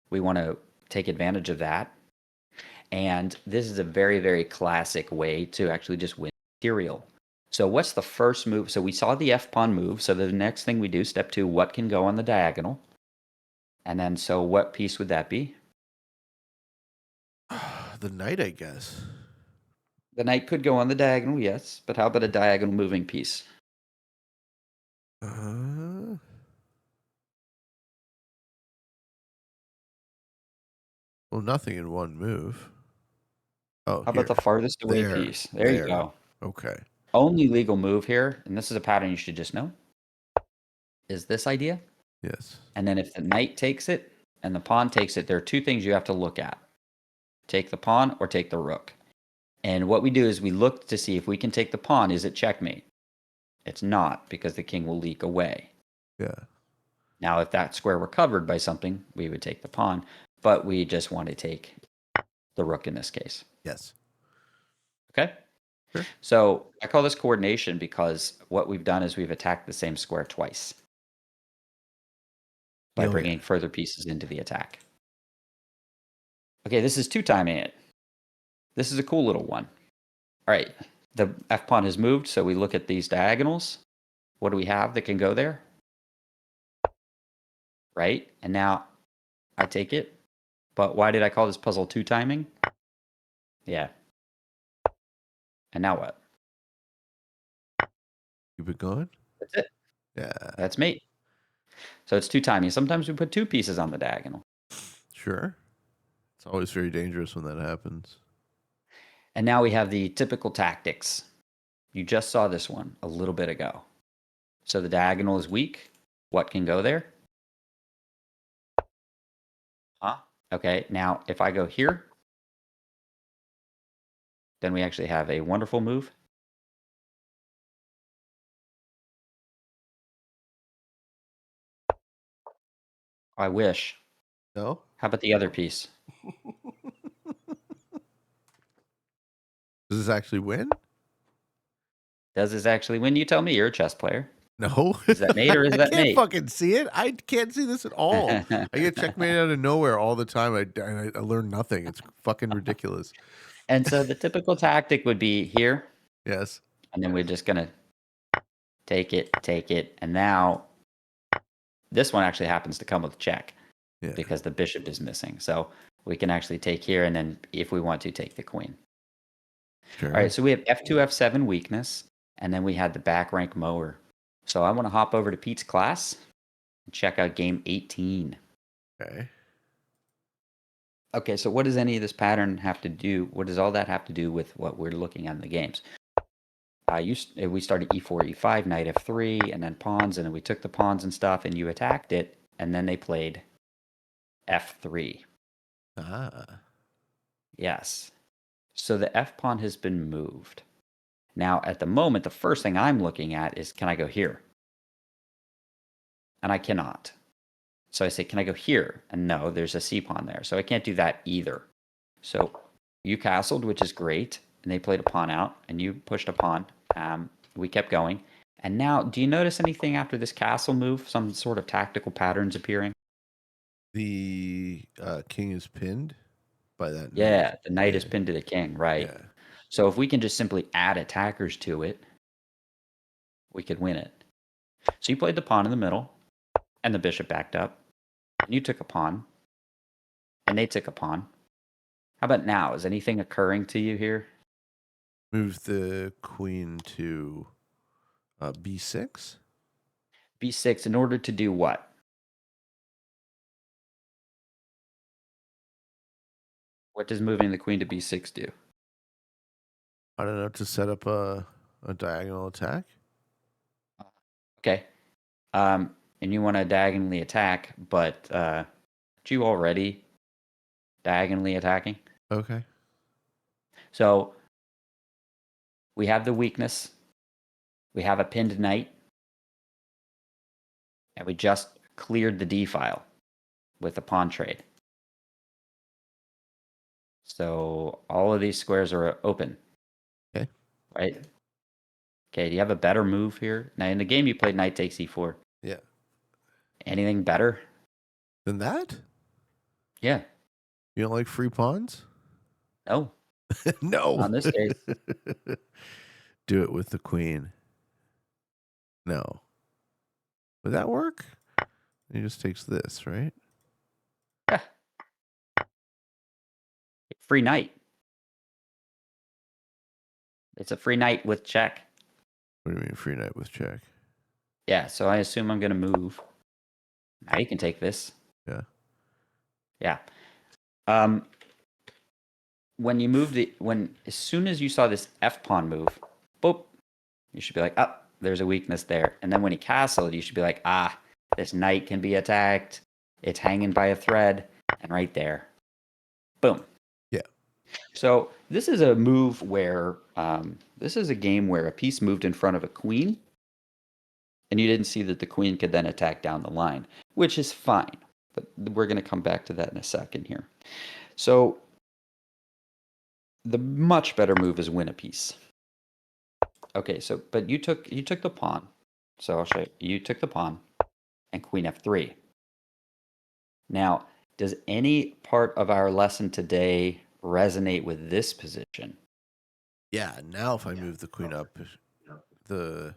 We want to take advantage of that. And this is a very, very classic way to actually just win material. So what's the first move? So we saw the f-pawn move. So the next thing we do, step 2, what can go on the diagonal? And then, so what piece would that be? The knight, I guess. The knight could go on the diagonal, yes. But how about a diagonal moving piece? Well, nothing in one move. Oh, How here. about the farthest away There. piece? There you There. go. Okay. Only legal move here, and this is a pattern you should just know, is this idea. Yes. And then if the knight takes it and the pawn takes it, there are two things you have to look at. Take the pawn or take the rook. And what we do is we look to see if we can take the pawn. Is it checkmate? It's not, because the king will leak away. Yeah. Now, if that square were covered by something, we would take the pawn, but we just want to take the rook in this case. Yes. Okay? Sure. So I call this coordination because what we've done is we've attacked the same square twice by bringing further pieces into the attack. Okay, this is two-timing it. This is a cool little one. All right, the f-pawn has moved, so we look at these diagonals. What do we have that can go there? Right? And now I take it. But why did I call this puzzle two-timing? Yeah. And now what? Keep it going? That's it. Yeah. That's mate. So it's two-timing. Sometimes we put two pieces on the diagonal. Sure. It's always very dangerous when that happens. And now we have the typical tactics. You just saw this one a little bit ago. So the diagonal is weak. What can go there? Huh? Okay, now if I go here, then we actually have a wonderful move. I wish. No? How about the other piece? Does this actually win? Does this actually win? You tell me. You're a chess player. No. Is that mate or is I that can't mate? fucking see it. I can't see this at all. I get checkmated out of nowhere all the time. I learn nothing. It's fucking ridiculous. And so the typical tactic would be here, Yes. and then we're just going to take it. And now this one actually happens to come with a check because the bishop is missing. So we can actually take here, and then if we want to, take the queen. Sure. All right, so we have f2, f7 weakness, and then we had the back rank mower. So I want to hop over to Pete's class and check out game 18. Okay. Okay, so what does any of this pattern have to do? What does all that have to do with what we're looking at in the games? We started e4, e5, knight f3, and then pawns, and then we took the pawns and stuff, and you attacked it, and then they played f3. Ah. Yes. So the f-pawn has been moved. Now, at the moment, the first thing I'm looking at is, can I go here? And I cannot. So I say, can I go here? And no, there's a c-pawn there. So I can't do that either. So you castled, which is great. And they played a pawn out, and you pushed a pawn. We kept going. And now, do you notice anything after this castle move? Some sort of tactical patterns appearing? The king is pinned by that knight. Yeah, the knight is Yeah, pinned to the king, right? yeah. So if we can just simply add attackers to it, we could win it. So you played the pawn in the middle, and the bishop backed up. And you took a pawn, and they took a pawn. How about now? Is anything occurring to you here? Move the queen to b6. B6 in order to do what? What does moving the queen to B6 do? I don't know, to set up a diagonal attack. Okay. And you want to diagonally attack, but you already diagonally attacking? Okay. So we have the weakness. We have a pinned knight. And we just cleared the D file with the pawn trade. So all of these squares are open, Okay. right? Okay, do you have a better move here? Now, in the game, you played knight takes e4. Yeah. Anything better? Than that? Yeah. You don't like free pawns? No, No. not in this case. Do it with the queen. No. Would that work? He just takes this, right? Yeah. Free knight. It's a free knight with check. What do you mean free knight with check? Yeah, so I assume I'm going to move. Now you can take this. Yeah. Yeah. When you move as soon as you saw this F pawn move, boop, you should be like, oh, there's a weakness there. And then when he castled, you should be like, ah, this knight can be attacked. It's hanging by a thread. And right there, boom. Yeah. So this is a move where, this is a game where a piece moved in front of a queen. And you didn't see that the queen could then attack down the line, which is fine. But we're going to come back to that in a second here. So the much better move is win a piece. Okay, so but you took the pawn. So I'll show you. You took the pawn and queen f3. Now, does any part of our lesson today resonate with this position? Yeah. Now if I move the queen up, the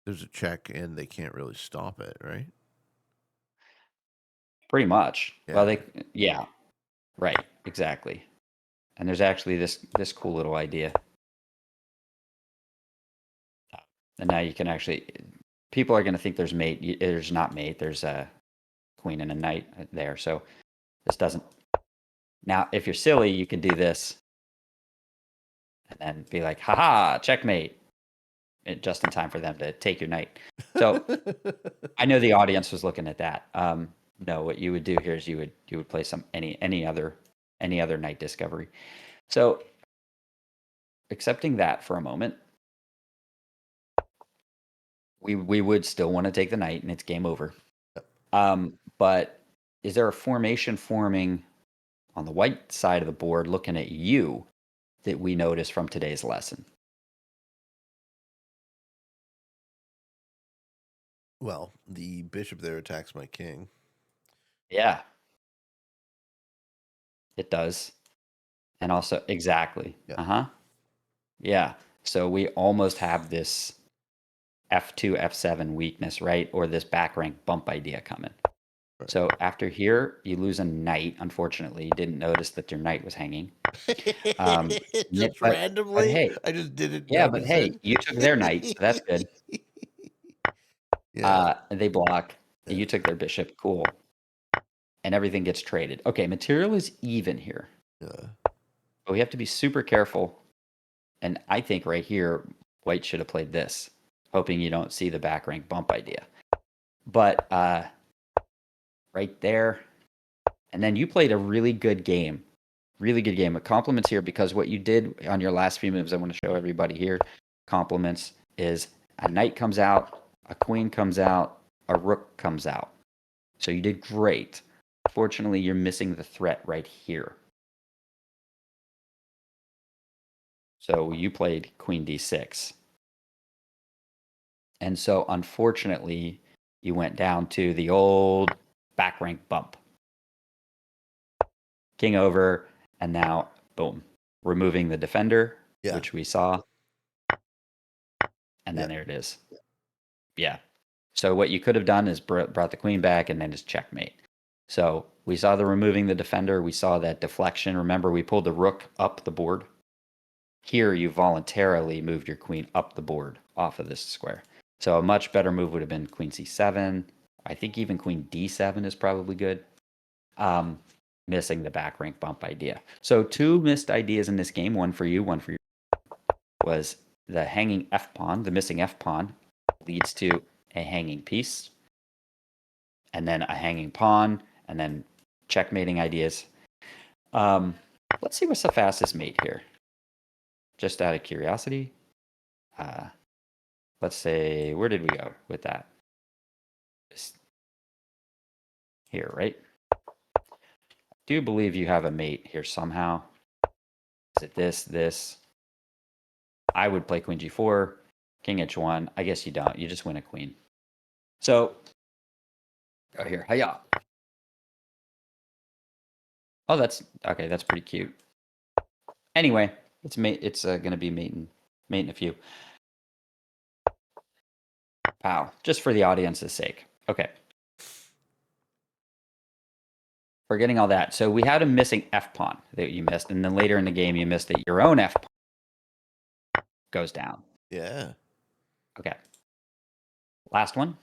there's a check and they can't really stop it, right? Pretty much. Yeah. Well, yeah, right, exactly. And there's actually this cool little idea. And now you can actually, people are going to think there's mate. There's not mate. There's a queen and a knight there. So this doesn't. Now, if you're silly, you can do this and then be like, haha, checkmate. Just in time for them to take your knight. So I know the audience was looking at that. No, what you would do here is you would play any other knight discovery. So accepting that for a moment, we would still want to take the knight, and it's game over. But is there a formation forming on the white side of the board looking at you that we notice from today's lesson? Well, the bishop there attacks my king. Yeah, it does. And also, exactly. Yeah. Uh-huh. Yeah. So we almost have this F2, F7 weakness, right? Or this back rank bump idea coming. Right. So after here, you lose a knight. Unfortunately, you didn't notice that your knight was hanging. Just But randomly, hey, I just didn't yeah, but notice hey, it. you took their knight, so that's good. Yeah. They block. Yeah. You took their bishop. Cool. And everything gets traded. Okay, material is even here. Yeah. But we have to be super careful. And I think right here, white should have played this, hoping you don't see the back rank bump idea. But right there. And then you played a really good game. Really good game. Compliments here because what you did on your last few moves, I want to show everybody here. Compliments is a knight comes out, a queen comes out, a rook comes out. So you did great. Fortunately, you're missing the threat right here. So you played queen d6. And so unfortunately, you went down to the old back rank bump. king over, and now boom, removing the defender, Yeah. which we saw, and then Yeah. there it is. Yeah. So what you could have done is brought the queen back and then just checkmate. So we saw the removing the defender. We saw that deflection. Remember, we pulled the rook up the board. Here, you voluntarily moved your queen up the board off of this square. So a much better move would have been queen c7. I think even queen d7 is probably good. Missing the back rank bump idea. So two missed ideas in this game, one for you, one for you, was the hanging f pawn, the missing f pawn leads to a hanging piece, and then a hanging pawn, and then checkmating ideas. Let's see what's the fastest mate here. Just out of curiosity. Let's say, where did we go with that? Here, right? I do believe you have a mate here somehow. Is it this? I would play queen g4, king h1. I guess you don't. You just win a queen. So, oh, here, hiya. Oh, that's okay. That's pretty cute. Anyway, it's going to be mate in a few. Pow. Just for the audience's sake. Okay. Forgetting all that. So we had a missing f pawn that you missed, and then later in the game you missed that your own f pawn goes down. Yeah. Okay. Last one.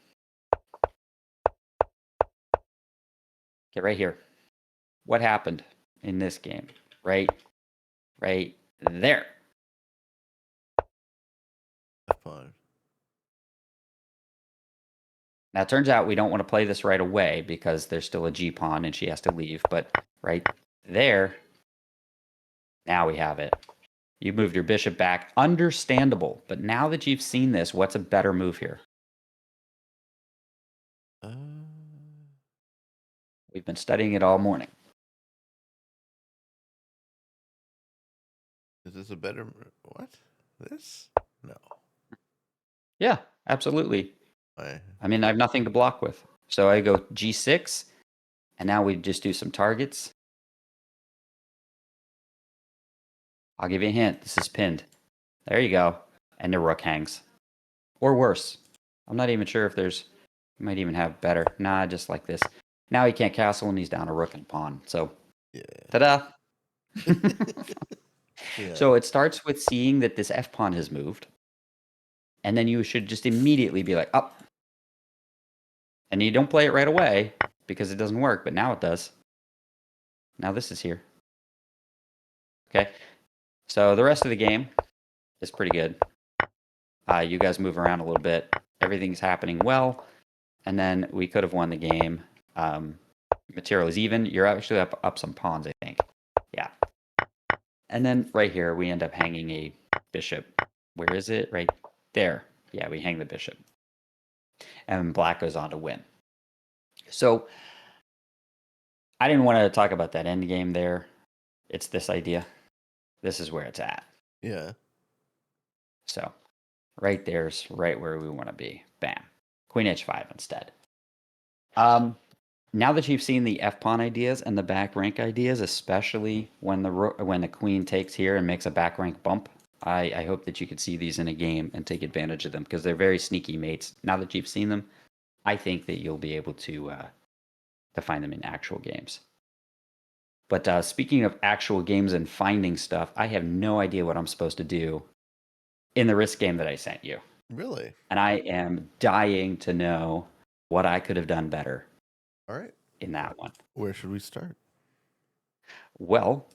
Get right here. What happened in this game? Right there. Fine. Now, it turns out we don't want to play this right away because there's still a G pawn and she has to leave. But right there, now we have it. You moved your bishop back. Understandable. But now that you've seen this, what's a better move here? We've been studying it all morning. Is this a better... What? This? No. Yeah, absolutely. I mean, I have nothing to block with. So I go G6, and now we just do some targets. I'll give you a hint. This is pinned. There you go. And the rook hangs. Or worse. I'm not even sure if there's... You might even have better. Nah, just like this. Now he can't castle, and he's down a rook and pawn. So, Yeah. ta-da! Yeah. So it starts with seeing that this f pawn has moved. And then you should just immediately be like, up. And you don't play it right away because it doesn't work, but now it does. Now this is here. Okay. So the rest of the game is pretty good. You guys move around a little bit. Everything's happening well. And then we could have won the game. Material is even. You're actually up some pawns, I think. Yeah. And then right here, we end up hanging a bishop. Where is it? Right there. Yeah, we hang the bishop. And black goes on to win. So I didn't want to talk about that end game there. It's this idea. This is where it's at. Yeah. So right there's right where we want to be. Bam. Queen h5 instead. Now that you've seen the f pawn ideas and the back rank ideas, especially when the queen takes here and makes a back rank bump, I hope that you could see these in a game and take advantage of them because they're very sneaky mates. Now that you've seen them, I think that you'll be able to find them in actual games. But speaking of actual games and finding stuff, I have no idea what I'm supposed to do in the risk game that I sent you. Really? And I am dying to know what I could have done better All right. in that one. Where should we start? Well,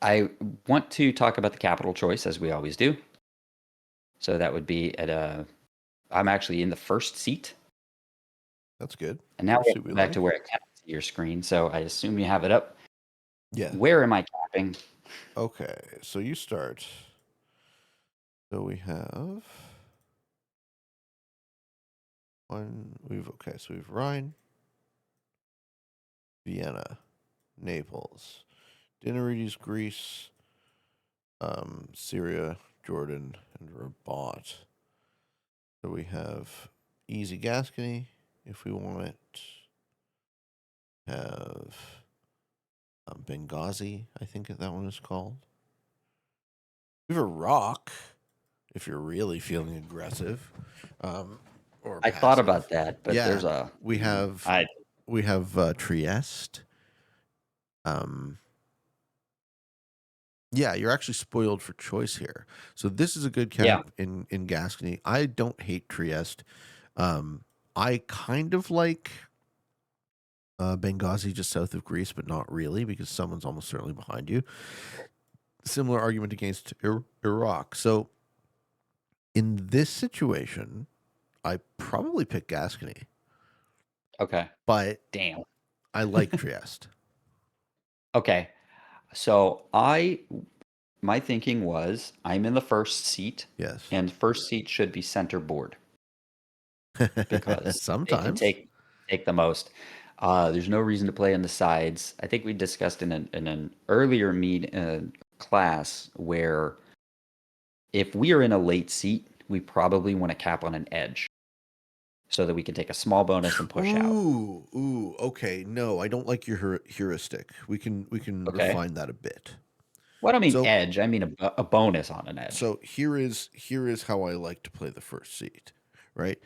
I want to talk about the capital choice as we always do. So that would be I'm actually in the first seat. That's good. And now First we're seat we back like. to where it cannot see your screen. So I assume you have it up. Yeah. Where am I capping? Okay, so you start. So we have so we've Rhine, Vienna, Naples, Dinarides, Greece, Syria, Jordan, and Rabat. So we have easy Gascony if we want it. Have Benghazi, I think that one is called. We have Iraq, if you're really feeling aggressive, or I thought passive. about that, but Yeah, there's a we have I we have Trieste. Um, yeah, you're actually spoiled for choice here. So this is a good yeah. cap in Gascony. I don't hate Trieste. Um, I kind of like Benghazi just south of Greece, but not really because someone's almost certainly behind you. Similar argument against Iraq. So in this situation, I probably pick Gascony, Okay. but Damn. I like Trieste. Okay. So my thinking was I'm in the first seat, Yes. and first seat should be center board because they can Sometimes. take the most. There's no reason to play on the sides. I think we discussed in an earlier class where if we are in a late seat, we probably want to cap on an edge so that we can take a small bonus and push out. Ooh, okay. No, I don't like your heuristic. We can Okay. refine that a bit. What I mean So edge, I mean a bonus on an edge, so here is how I like to play the first seat, right?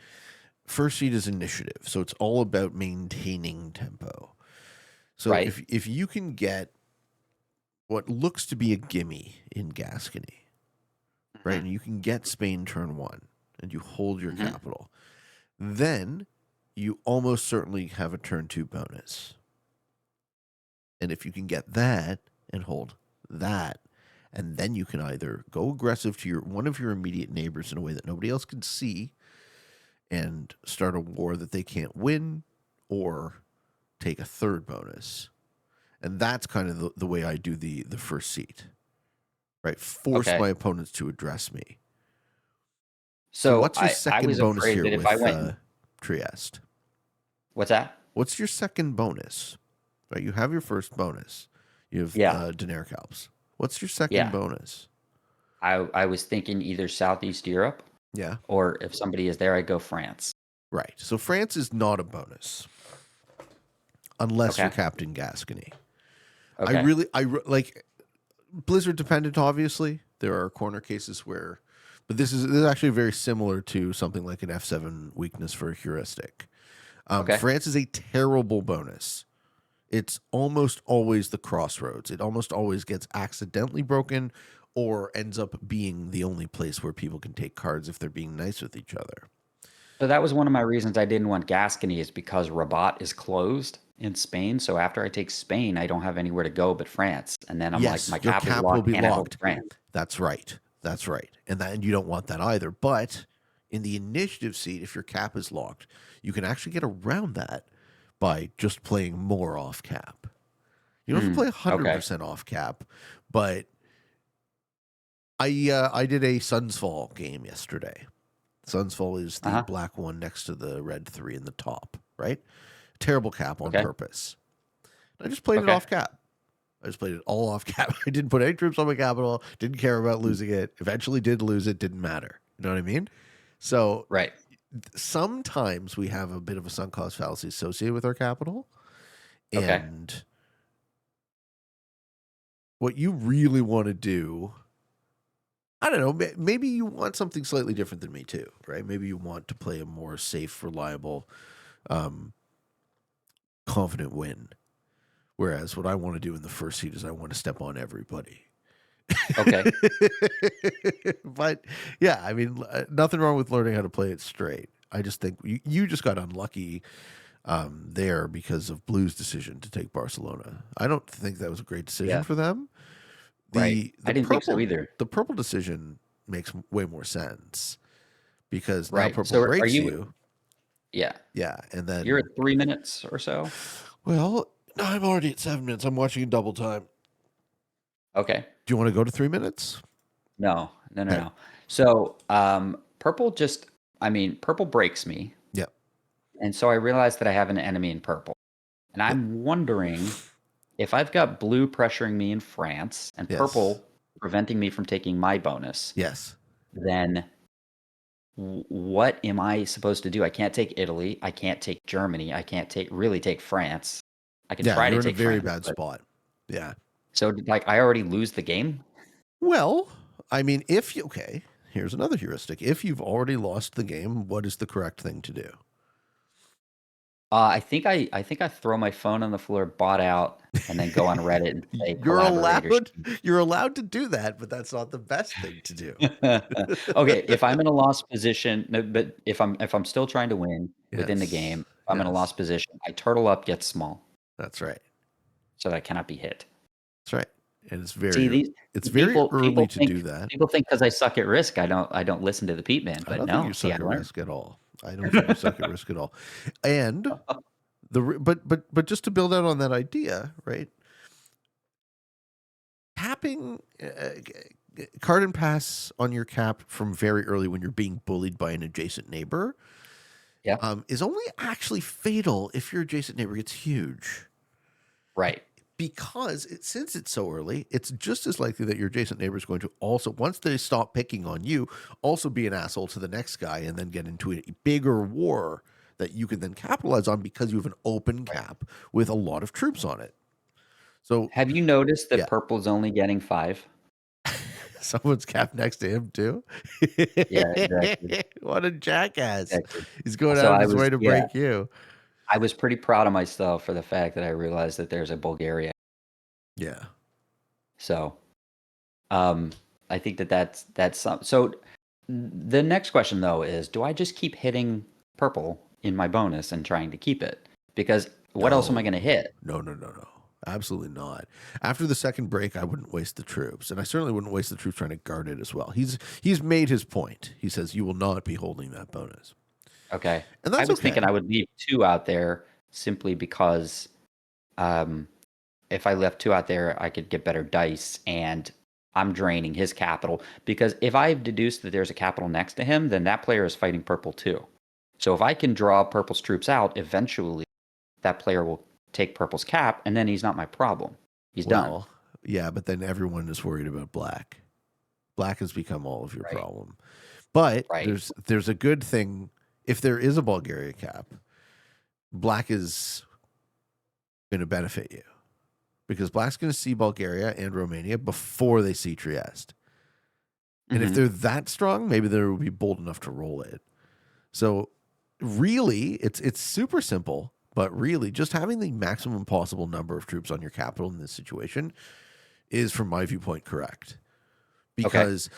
First seat is initiative, so it's all about maintaining tempo. So right? if you can get what looks to be a gimme in Gascony, right, hmm and you can get Spain turn one, and you hold your hmm capital, then you almost certainly have a turn two bonus. And if you can get that and hold that, and then you can either go aggressive to one of your immediate neighbors in a way that nobody else can see and start a war that they can't win, or take a third bonus. And that's kind of the way I do the first seat, right? Force Okay. my opponents to address me. So So what's your I second was bonus afraid here that if I with went, Trieste? what's that? What's your second bonus? Right, you have your first bonus. You have Yeah, Daenerys Alps. What's your second yeah. bonus? I was thinking either Southeast Europe Yeah, or if somebody is there, I'd go France. right. So France is not a bonus unless you're Okay. Captain Gascony. Okay. Like Blizzard dependent. Obviously, there are corner cases where, but this is actually very similar to something like an F7 weakness for a heuristic. Okay. France is a terrible bonus. It's almost always the crossroads. It almost always gets accidentally broken or ends up being the only place where people can take cards if they're being nice with each other. So that was one of my reasons I didn't want Gascony is because Rabat is closed in Spain. So after I take Spain, I don't have anywhere to go but France. And then I'm like, Yes, my your cap is cap will locked. be Can I hold locked. France? That's right. That's right. And you don't want that either. But in the initiative seat, if your cap is locked, you can actually get around that by just playing more off cap. You don't have to play Okay. 100% off cap, but I did a Suns Fall game yesterday. Suns Fall is the Uh-huh. black one next to the red three in the top, right? Terrible cap on Okay. purpose. I just played it Okay. off cap. I just played it all off cap. I didn't put any troops on my capital. Didn't care about losing it. Eventually did lose it. Didn't matter. You know what I mean? So Right. sometimes we have a bit of a sunk cost fallacy associated with our capital. Okay. And what you really want to do, I don't know, maybe you want something slightly different than me too, right? Maybe you want to play a more safe, reliable, um, confident win. Whereas what I want to do in the first seat is I want to step on everybody. Okay. But yeah, I mean, nothing wrong with learning how to play it straight. I just think you just got unlucky there because of Blue's decision to take Barcelona. I don't think that was a great decision Yeah. for them. Right. The I the didn't think so purple either. the purple decision makes way more sense because now Right. purple So are breaks you, you. yeah, Yeah, and you're at then 3 minutes or so? well, no, I'm already at 7 minutes. I'm watching in double time. Okay. Do you want to go to 3 minutes? No, no, no, Okay. no. So, purple just, I mean, purple breaks me. Yep. And so I realized that I have an enemy in purple. And Yep. I'm wondering if I've got blue pressuring me in France and Yes. purple preventing me from taking my bonus, Yes. then what am I supposed to do? I can't take Italy. I can't take Germany. I can't really take France. I can Yeah, try to you're in a take very France, bad but spot. Yeah. So like I already lose the game. Well, I mean, okay, here's another heuristic. If you've already lost the game, what is the correct thing to do? I think I throw my phone on the floor, bot out, and then go on Reddit and say You're collaborator. allowed you're allowed to do that, but that's not the best thing to do. Okay, if I'm in a lost position, no, but if I'm still trying to win within the Yes. game, if I'm in a Yes. lost position, I turtle up, get small, That's right. so that I cannot be hit. That's right. And See, it's these very early people to do that. think because I suck at Risk, I don't listen to the Peep Man, I but don't think no, you see, I suck at learned. Risk at all. I don't think you suck at Risk at all. And but just to build out on that idea, right? Tapping card and pass on your cap from very early when you're being bullied by an adjacent neighbor Yeah, is only actually fatal if your adjacent neighbor gets huge. right. Because since it's so early, it's just as likely that your adjacent neighbor is going to also, once they stop picking on you, also be an asshole to the next guy and then get into a bigger war that you can then capitalize on because you have an open Right. cap with a lot of troops on it. So, Have you noticed that yeah, purple's only getting 5? someone's capped next to him too. Yeah, exactly, What a jackass. exactly. He's going So out of I his was way to yeah, break you. I was pretty proud of myself for the fact that I realized that there's a Bulgaria. Yeah. So, um, I think that's some so the next question though is, do I just keep hitting purple in my bonus and trying to keep it? Because what else am I gonna No, hit? no. Absolutely not. After the second break, I wouldn't waste the troops, and I certainly wouldn't waste the troops trying to guard it as well. He's made his point. He says you will not be holding that bonus, Okay. and I that's was thinking okay. I would leave 2 out there simply because, um, if I left 2 out there, I could get better dice, and I'm draining his capital, because if I've deduced that there's a capital next to him, then that player is fighting purple too. So if I can draw purple's troops out, eventually that player will take purple's cap, and then he's not my problem. He's done. Well, yeah, but then everyone is worried about black. Black has become all of your Right. problem. But Right. there's a good thing if there is a Bulgaria cap. Black is going to benefit you because black's going to see Bulgaria and Romania before they see Trieste. And if Mhm. they're that strong, maybe they will be bold enough to roll it. So really, it's super simple, but really just having the maximum possible number of troops on your capital in this situation is, from my viewpoint, correct. Okay. Because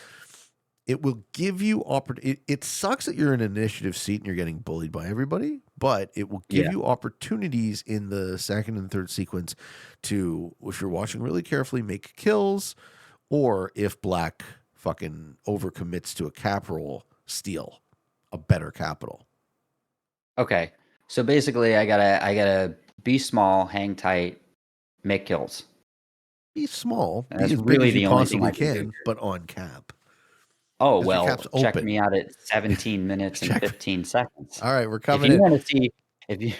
it will give you it sucks that you're in an initiative seat and you're getting bullied by everybody, but it will give Yeah. you opportunities in the second and third sequence to, if you're watching really carefully, make kills, or if black fucking overcommits to a cap roll, steal a better capital. Okay. So basically, I gotta be small, hang tight, make kills. Be small, And be that's as big really as you the only thing possibly I can do can, here. but on cap. Oh, Because your well, cap's check me open. out at 17 minutes and Check. 15 seconds. All right, we're If coming you in. want to see if you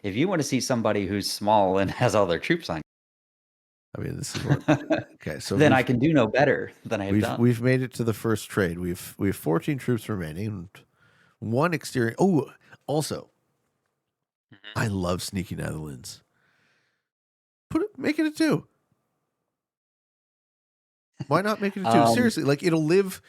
if you want to see somebody who's small and has all their troops on, I mean, this is what. Okay, so then I can do no better than I have done. we've made it to the first trade. We have 14 troops remaining, and one exterior. Oh, also, Mhm. I love sneaky Netherlands. Make it a two. Why not make it a two? Um, Seriously, like it'll live.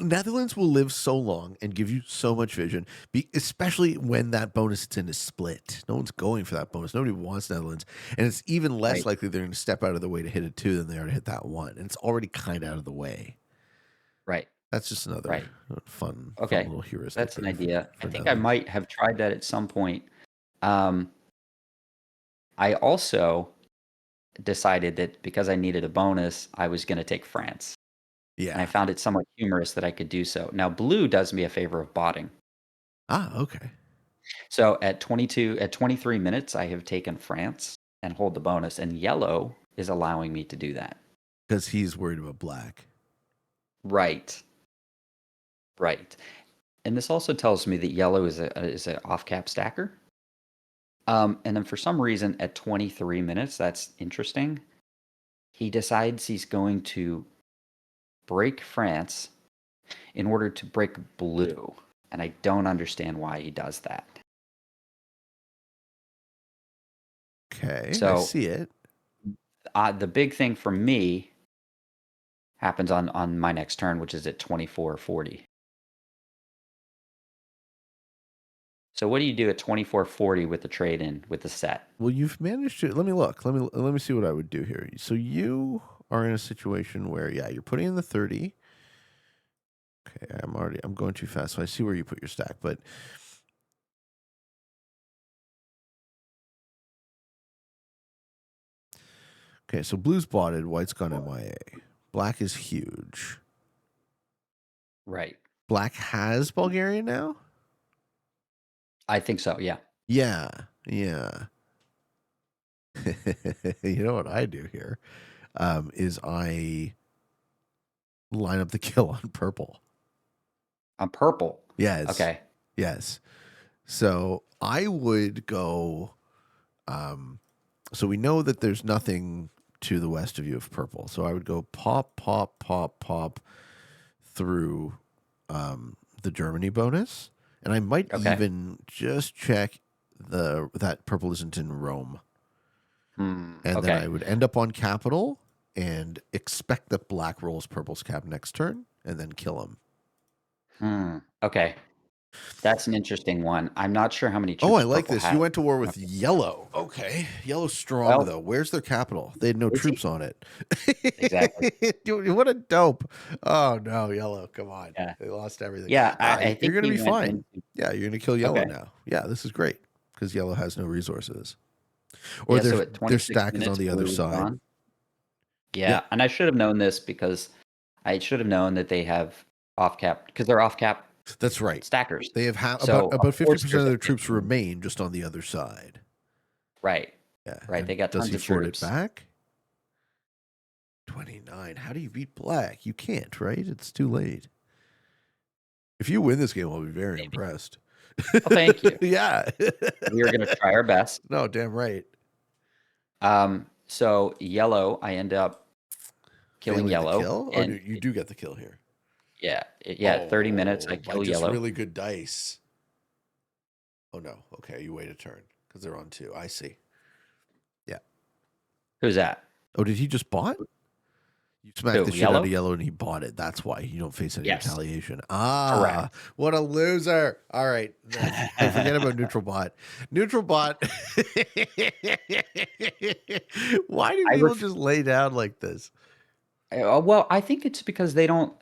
Netherlands will live so long and give you so much vision, especially when that bonus it's in is split. No one's going for that bonus. Nobody wants Netherlands, and it's even less right, likely they're going to step out of the way to hit a two than they are to hit that one. And it's already kind of out of the way. right, That's just another right. fun Okay, little heuristic that's an there idea. I for think I Netherlands. might have tried that at some point. Um, I also decided that because I needed a bonus, I was going to take France, and I Yeah. found it somewhat humorous that I could do so. Now, blue does me a favor of botting. Ah, okay. So at 23 minutes, I have taken France and hold the bonus, and yellow is allowing me to do that. Because he's worried about black. Right, right. And this also tells me that yellow is a off cap stacker. And then for some reason at 23 minutes, that's interesting. He decides he's going to break France in order to break blue, and I don't understand why he does that. Okay, I So see it. The big thing for me happens on my next turn, which is at 2440. So what do you do at 2440 with the trade in with the set? Well, you've managed to. Let me look. Let me see what I would do here. So you are in a situation where, yeah, you're putting in the 30. Okay, I'm going too fast, so I see where you put your stack, but okay, so blue's botted, white's gone MIA. Black is huge. Right. Black has Bulgaria now? I think so, yeah. Yeah. You know what I do here? Is I line up the kill on purple. On purple. Yes. Okay. Yes. So I would go. So we know that there's nothing to the west of you of purple. So I would go pop through the Germany bonus, and I might even just check that purple isn't in Rome. And then I would end up on capital and expect that black rolls purple's cap next turn, and then kill him. Okay. That's an interesting one. I'm not sure how many troops. Oh, I like purple this. has. You went to war with yellow. Okay. Yellow's strong, though. Where's their capital? They had no troops on it. Exactly. What a dope. Oh, no, yellow. Come on. Yeah. They lost everything. Yeah, I think you're going to be he went fine. Yeah, you're going to kill yellow Okay. now. Yeah, this is great because yellow has no resources. Or Yeah, so at their 26 stack is on minutes, the other blue is side. gone. Yeah, and I should have known this because I should have known that they have off cap because they're off cap. That's right. Stackers. They have So, about 50% there's of a their troops 15. remain just on the other side. Right. Yeah. Right. They got Does tons he of fort troops. it back? 29. How do you beat black? You can't, right? It's too late. If you win this game, I'll be very impressed. Well, thank you. Yeah. We are going to try our best. No, damn right. So yellow, I end up killing Failing yellow. The kill? And you do get the kill here. Yeah. 30 minutes, I kill by just yellow. Really good dice. Oh, no. Okay, you wait a turn because they're on 2. I see. Yeah. Who's that? Oh, did he just bot? You smacked the shit Yellow? out of yellow and he bought it. That's why you don't face any retaliation. Correct. What a loser. All right. I forget about neutral bot. Neutral bot. Why do people just lay down like this? Well, I think it's because they don't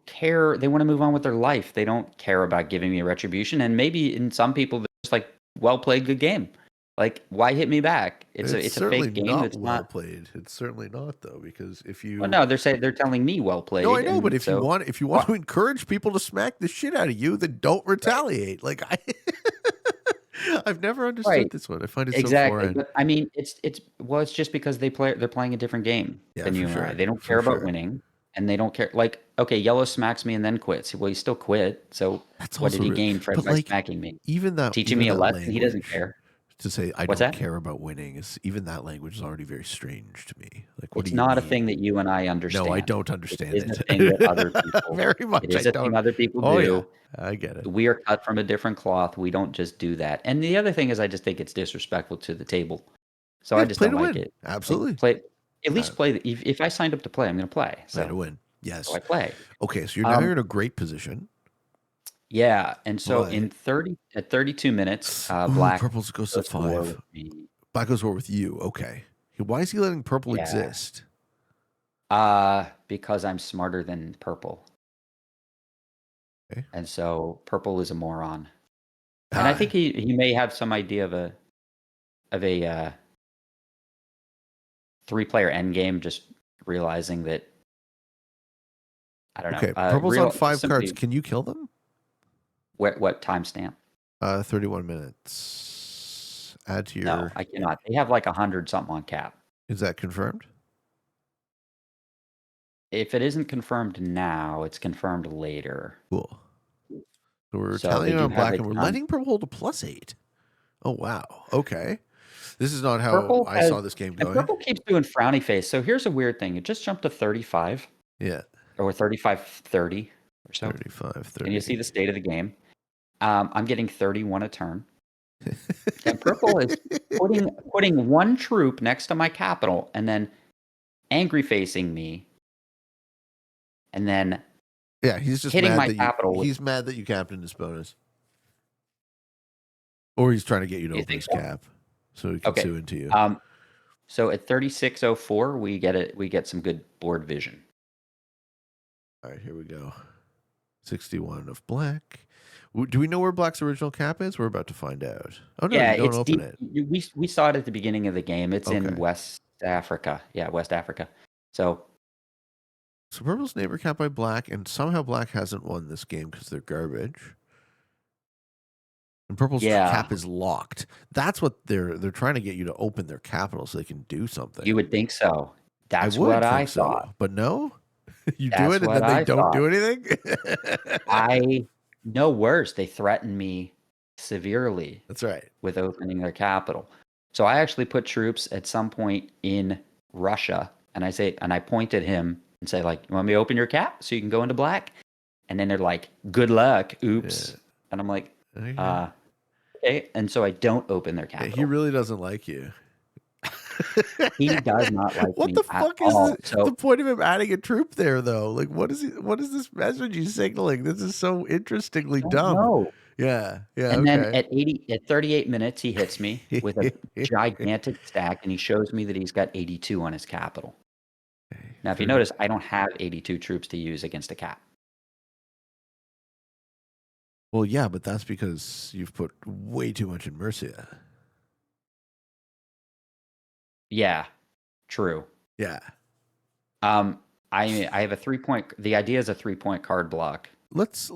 care. They want to move on with their life. They don't care about giving me retribution. And maybe in some people, they're just like, well played, good game. Like, why hit me back? It's a fake game. Not It's well played. It's certainly not though, because if you well, no, they're telling me well played. No, I know, but if you want to encourage people to smack the shit out of you, then don't retaliate. Like I've never understood this one. I find it so foreign. But I mean, it's just because they're playing a different game than you and I. They don't care about winning, and they don't care. Like, okay, yellow smacks me and then quits. Well, he still quit. So what did he gain by smacking me? Even that teaching me a lesson. He doesn't care. To say I don't care about winning is even that language is already very strange to me. Like, what it's do you not mean? a thing that you and I understand. No, I don't understand it. It's a thing that other people very much. It is a thing other people do. Yeah, I get it. We are cut from a different cloth. We don't just do that. And the other thing is, I just think it's disrespectful to the table. So I just don't like it. Absolutely. Play at least play. If I signed up to play, I'm going to play. So play to win. Yes. So I play. Okay, so you're in a great position. Yeah, and so at 32 minutes, black purple's goes to 5. Black goes to war with you. Okay. Why is he letting purple exist? Because I'm smarter than purple. Okay. And so purple is a moron. And I think he may have some idea of a 3-player endgame, just realizing that I don't know. Okay, purple's on 5 cards. Can you kill them? What timestamp? 31 minutes. Add to your. No, I cannot. They have like 100 something on cap. Is that confirmed? If it isn't confirmed now, it's confirmed later. Cool. So we're tallying on black and we're letting purple hold a +8. Oh, wow. Okay. This is not how I saw this game going. And purple keeps doing frowny face. So here's a weird thing. It just jumped to 35. Yeah. Or 35-30 or so. 35-30. Can you see the state of the game? I'm getting 31 a turn. And purple is putting one troop next to my capital and then angry facing me and then Yeah, he's just hitting mad my that capital with, he's mad that you captained his bonus. Or he's trying to get you to you open think his so? cap so he can Okay. sue into you. So at 3604 we get some good board vision. All right, here we go. 61 of black. Do we know where black's original cap is? We're about to find out. Oh no, Yeah, you don't it's open deep. it. We saw it at the beginning of the game. It's in Okay. West Africa. Yeah, West Africa. So So purple's neighbor cap by black, and somehow black hasn't won this game because they're garbage. And purple's yeah, cap is locked. That's what they're trying to get you to open their capital so they can do something. you would think so. I That's what would I think thought. so, but no, you do That's it and what then they I don't thought. do anything. I know worse. They threatened me severely That's right. with opening their capital. So I actually put troops at some point in Russia, and I point at him and say, like, you want me to open your cap so you can go into black? And then they're like, good luck. Oops. Yeah. And I'm like, Okay. okay. And so I don't open their Yeah, he capital. really doesn't like you. He does not like What me the at fuck is all. the So point of him adding a troop there though? Like what is this message he's signaling? This is so interestingly don't dumb. know. Yeah. Yeah, And then okay. at 38 minutes, he hits me with a gigantic stack, and he shows me that he's got 82 on his capital. Now, if you 30. notice, I don't have 82 troops to use against a cap. Well, yeah, but that's because you've put way too much in Mercia. Yeah, true. Yeah. I have a 3-point. The idea is a 3-point card block. Let's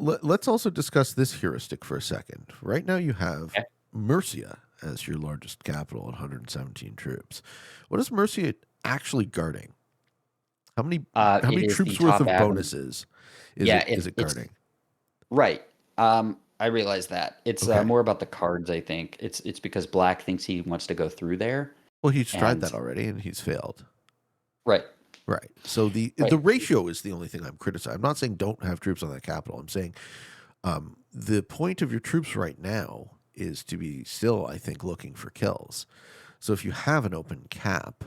also discuss this heuristic for a second. Right now you have Okay. Mercia as your largest capital at 117 troops. What is Mercia actually guarding? How It many is the troops worth top of avenue. bonuses Yeah, is it it's guarding? right. I realize that it's Okay. more about the cards. I think it's because Black thinks he wants to go through there, Well, he's tried and that already and he's failed. right, Right. So right, the ratio is the only thing I'm criticizing. I'm not saying don't have troops on that capital. I'm saying the point of your troops right now is to be still, I think, looking for kills. So if you have an open cap,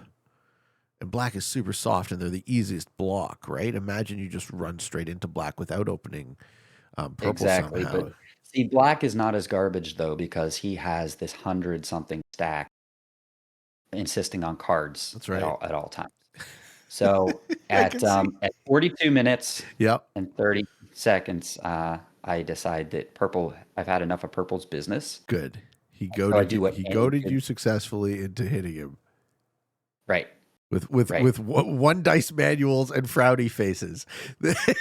and black is super soft and they're the easiest block, right? Imagine you just run straight into black without opening purple exactly. But somehow. see, Black is not as garbage though because he has this 100-something stack, insisting on cards That's right. at all times. So I can see. at 42 minutes Yep. and 30 seconds, I decide that purple. I've had enough of purple's business. Good. So I do what He any goaded good. you successfully into hitting him Right, with right. one dice manuals and frowny faces.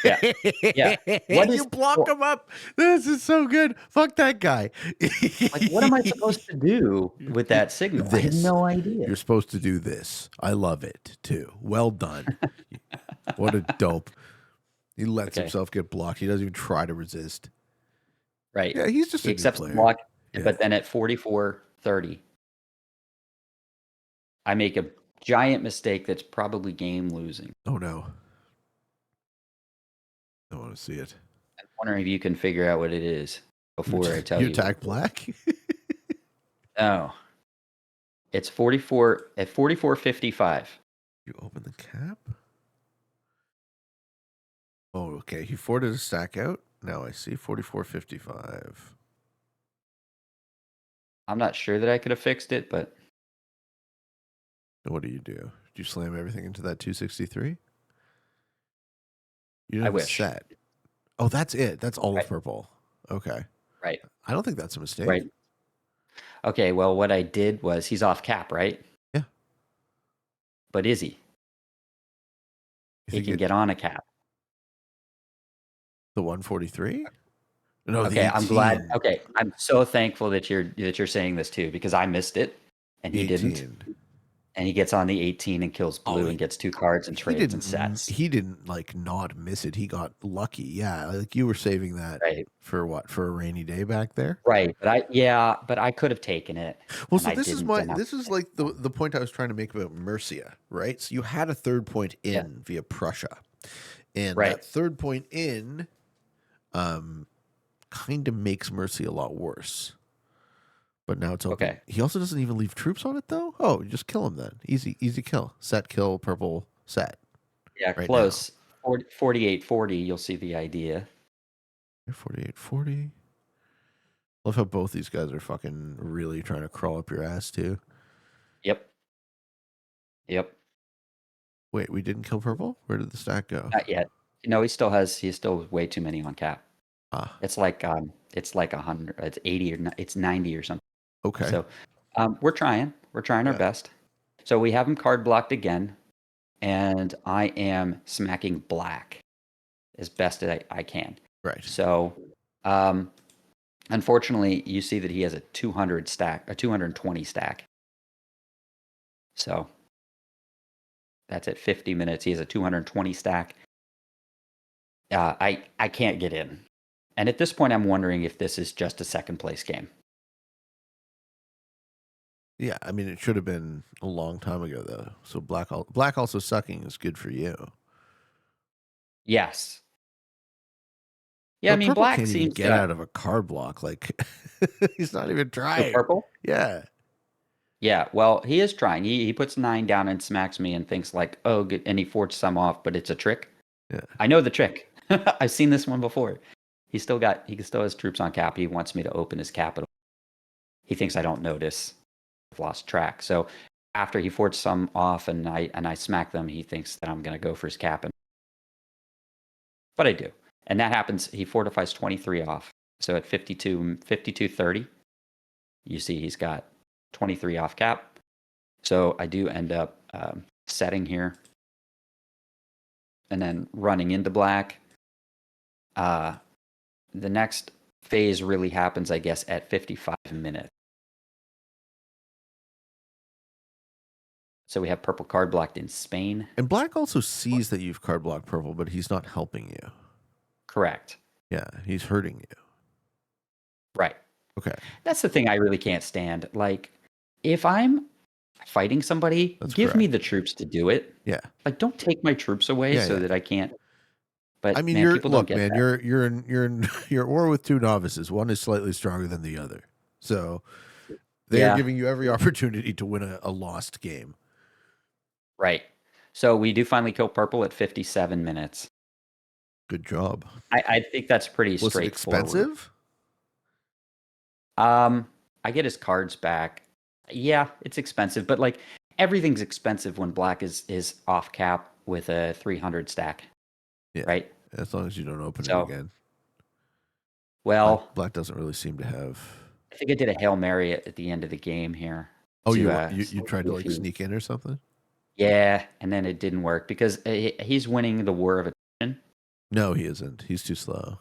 Yeah, yeah. What You is block well, him up. This is so good. Fuck that guy. like? What am I supposed to do with that signal? I have This. no idea. You're supposed to do this. I love it too. Well done. What a dope. He lets Okay, himself get blocked. He doesn't even try to resist. right. Yeah, he's just He a new accepts the player. block, Yeah. but then at 44:30, I make a giant mistake that's probably game losing. Oh no. I want to see it. I'm wondering if you can figure out what it is before I tell You you what attack it is. black? No, it's 44 at 44:55. You open the cap? Oh, okay. He forwarded a stack out. Now I see 44.55. I'm not sure that I could have fixed it, but What do? Do you slam everything into that 263? You I didn't wish. set. Oh, that's it. That's all of Right, purple. Okay. right, I don't think that's a mistake. right. Okay, well, what I did was he's off cap, right? Yeah. But is he? You He think can it get on a cap. the 143? No, the Okay, I'm glad. 18. Okay, I'm so thankful that you're saying this too because I missed it and The he didn't. 18. And he gets on the 18 and kills Oh, blue and gets 2 cards and trades and sets. he didn't like not miss it. He got lucky. Yeah, like you were saving that Right. for what? For a rainy day back there? Right. But I could have taken it Well, and so I didn't. And this is like the point I was trying to make about Mercia, right? So you had a third point yeah, in via Prussia. And right. that third point in kind of makes Mercia a lot worse. But now it's open. Okay. He also doesn't even leave troops on it, though. Oh, just kill him then. Easy kill. Set, kill, purple, set. Yeah, Right now. close. 4840, you'll see the idea. 4840. Love how both these guys are fucking really trying to crawl up your ass, too. Yep. Yep. Wait, we didn't kill purple? Where did the stack go? Not yet. No, he's still way too many on cap. Ah, It's like 100, it's 80 or it's 90 or something. okay. So, we're trying. We're trying our Yeah. best. So we have him card blocked again, and I am smacking black as best as I can. Right. So, unfortunately, you see that he has a 200 stack, a 220 stack. So that's at 50 minutes. He has a 220 stack. I can't get in. And at this point, I'm wondering if this is just a second place game. Yeah, I mean, it should have been a long time ago, though. So black also sucking is good for you. Yes. Yeah, I But mean, purple black can't even seems get to out of a card block. Like, he's not even go trying. purple. Yeah. Yeah, well, he is trying. He puts 9 down and smacks me and thinks like, oh, good, and he forged some off, but it's a trick. Yeah. I know the trick. I've seen this one before. He still has troops on cap. He wants me to open his capital. He thinks I don't notice. I've lost track. So after he forged some off and I smack them, he thinks that I'm gonna go for his cap, but I do. And that happens. He fortifies 23 off. So at 52:30, you see he's got 23 off cap. So I do end up setting here and then running into black. The next phase really happens, I guess, at 55 minutes. So we have purple card blocked in Spain. And black also sees that you've card blocked purple, but he's not helping you. Correct. Yeah, he's hurting you. Right. Okay. That's the thing I really can't stand. Like, if I'm fighting somebody, That's give correct. me the troops to do it. Yeah. Like, don't take my troops away Yeah, so yeah. that I can't. But I mean, man, people don't get man, that. you're at war with two novices. One is slightly stronger than the other. So they are Yeah. giving you every opportunity to win a lost game. Right. So we do finally kill purple at 57 minutes. Good job. I think that's pretty Was it straightforward. expensive? I get his cards back. Yeah, it's expensive, but like everything's expensive when black is off cap with a 300 stack. Yeah. Right? As long as you don't open it So, again. well, Black doesn't really seem to have. I think I did a Hail Mary at the end of the game here. Oh, to, you tried to see like if he- sneak in or something? Yeah, and then it didn't work because he's winning the war of attrition. No, he isn't. He's too slow.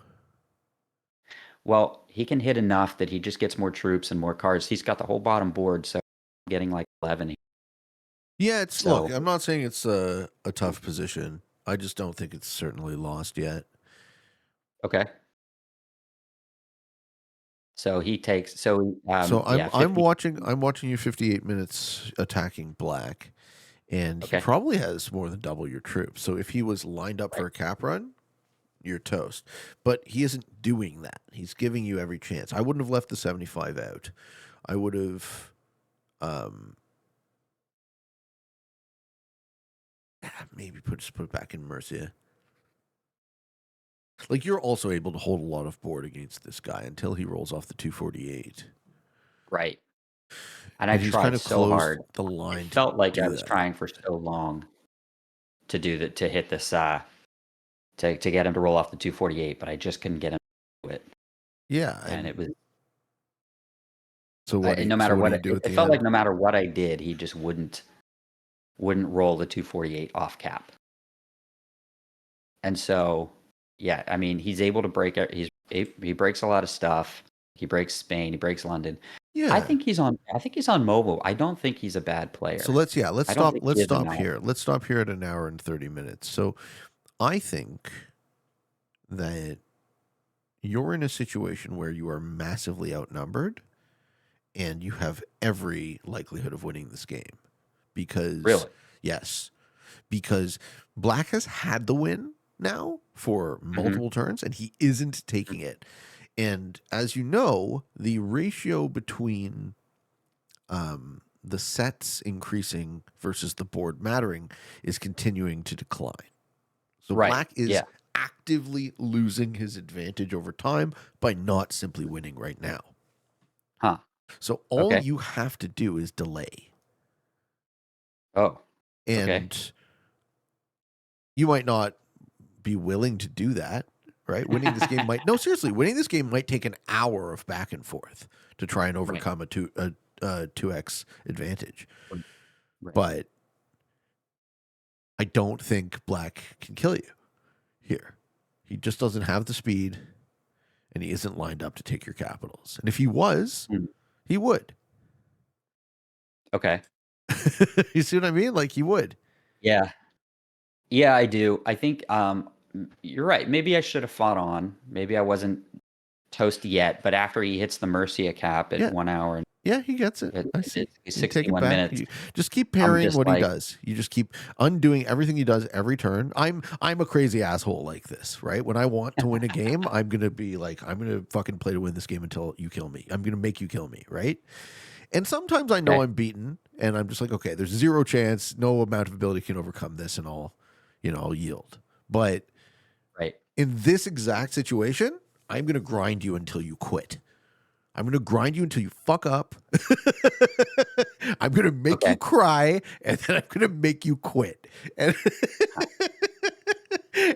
Well, he can hit enough that he just gets more troops and more cards. He's got the whole bottom board, so I'm getting like 11. Yeah, it's So- look. I'm not saying it's a tough position. I just don't think it's certainly lost yet. Okay. So he takes. So So yeah, I'm 50 watching you 58 minutes attacking black, and he Okay. probably has more than double your troops. So if he was lined up for Right. a cap run, you're toast. But he isn't doing that. He's giving you every chance. I wouldn't have left the 75 out. I would have maybe just put it back in Mercia. Like, you're also able to hold a lot of board against this guy until he rolls off the 248. Right. And I he's tried kind of so closed hard. the line. It felt like do I was that. trying for so long to do that, to hit this to get him to roll off the 248, but I just couldn't get him to do it. Yeah, And it was so what? no matter what do you do at it the felt end? like no matter what I did, he just wouldn't roll the 248 off cap. And so, yeah, I mean, he's able to break it. He breaks a lot of stuff. He breaks Spain. He breaks London. Yeah, I think he's on mobile. I don't think he's a bad player. So let's I don't stop think he is a knife. here. Let's stop here at an hour and 30 minutes. So I think that you're in a situation where you are massively outnumbered and you have every likelihood of winning this game. Because Really? Yes. Because black has had the win now for multiple turns and he isn't taking it. And as you know, the ratio between the sets increasing versus the board mattering is continuing to decline. So Right. black is Yeah. actively losing his advantage over time by not simply winning right now. Huh. So all Okay. you have to do is delay. Oh. Okay. And you might not be willing to do that, right? Winning this game might no, seriously, winning this game might take an hour of back and forth to try and Right. overcome a 2x advantage. Right. But I don't think black can kill you here. He just doesn't have the speed, and he isn't lined up to take your capitals. And if he was, Hmm. he would. Okay. You see what I mean? Like he would. Yeah. Yeah, I do. I think you're right. Maybe I should have fought on. Maybe I wasn't toast yet, but after he hits the Mercia cap at Yeah. 1 hour and Yeah, he gets it. I see. it's You take it 61 back. minutes, You just keep I'm parrying just what he like, does. You just keep undoing everything he does every turn. I'm a crazy asshole like this, right? When I want to win a game, I'm gonna be like, I'm gonna fucking play to win this game until you kill me. I'm gonna make you kill me, right? And sometimes I know okay, I'm beaten, and I'm just like, okay, there's zero chance, no amount of ability can overcome this, and I'll yield. But right. in this exact situation, I'm gonna grind you until you quit. I'm going to grind you until you fuck up. I'm going to make you Okay. cry, and then I'm going to make you quit. And,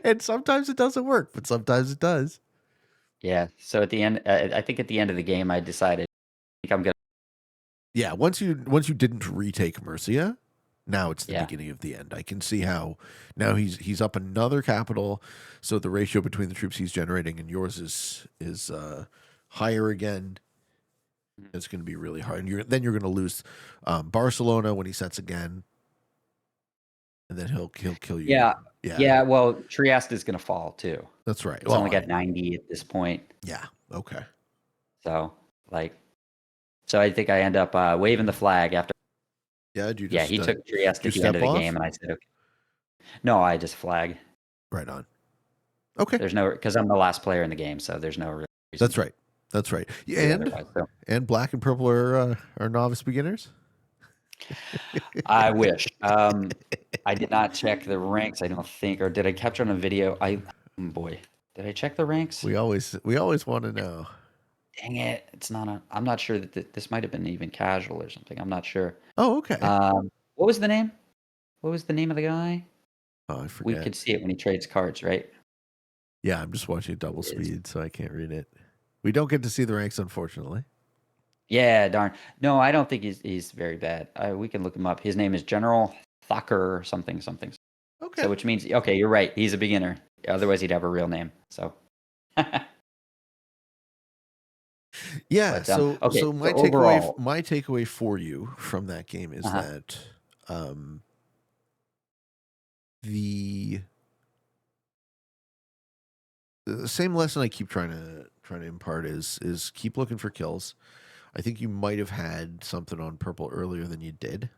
and sometimes it doesn't work, but sometimes it does. Yeah. So at the end, I think at the end of the game, I decided I think I'm gonna. Yeah, once you didn't retake Mercia, now it's the Yeah. beginning of the end. I can see how now he's up another capital, so the ratio between the troops he's generating and yours is higher again. It's going to be really hard. And you're going to lose Barcelona when he sets again, and then he'll kill you. Yeah. Yeah, Yeah. Well, Trieste is gonna fall too. that's right. It's Well, only got 90 at this point. yeah, okay. So like, so I think I end up waving the flag after. Yeah, did you Yeah, just he took did Trieste you at the end step of the off? game, and I said, okay. No, I just flag. Right on. Okay, There's no because I'm the last player in the game, so there's no reason that's to right. That's right. do And otherwise. So and black and purple are novice beginners. I wish. I did not check the ranks, I don't think, or did I capture on a video? Boy, did I check the ranks? We always want to know. Dang it. It's not a, I'm not sure that this might have been even casual or something. I'm not sure. Oh, okay. What was the name? What was the name of the guy? Oh, I We forget. could see it when he trades cards, right? Yeah, I'm just watching double It is. speed, so I can't read it. We don't get to see the ranks, unfortunately. Yeah, darn. No, I don't think he's very bad. We can look him up. His name is General Thacker or something, something. Okay. So which means, okay, you're right. He's a beginner. Otherwise, he'd have a real name. So, Yeah. but So okay. So my takeaway overall, my takeaway for you from that game is uh-huh. that um, the the same lesson I keep trying to impart is keep looking for kills. I think you might have had something on purple earlier than you did.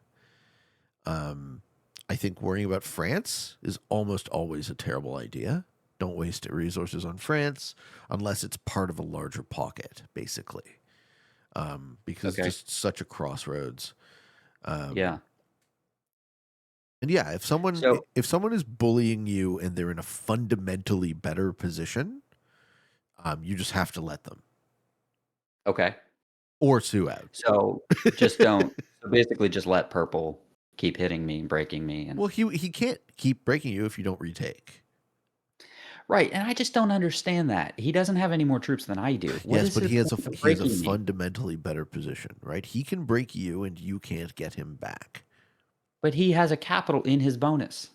Um, I think worrying about France is almost always a terrible idea. Don't waste resources on France unless it's part of a larger pocket, basically, because it's Okay. just such a crossroads. Um, Yeah. and yeah, So if someone is bullying you and they're in a fundamentally better position, you just have to let them okay. or sue out. So just don't. So basically, just let purple keep hitting me, breaking me, and Well, he can't keep breaking you if you don't retake. right. And I just don't understand that he doesn't have any more troops than I do. What Yes, is but the point of he has a breaking me? fundamentally better position, right? He can break you and you can't get him back. But he has a capital in his bonus.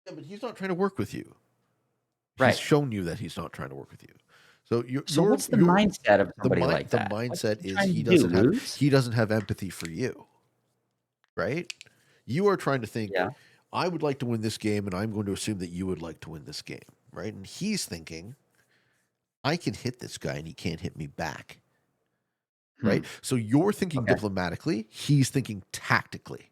Yeah, but he's not trying to work with you. He's Right. shown you that he's not trying to work with you. So So what's the mindset of somebody like the that? What's mindset he is trying to do? Lose? he doesn't have empathy for you, right? You are trying to think, Yeah. I would like to win this game, and I'm going to assume that you would like to win this game, right? And he's thinking, I can hit this guy and he can't hit me back, Hmm. right? So you're thinking Okay. diplomatically, he's thinking tactically.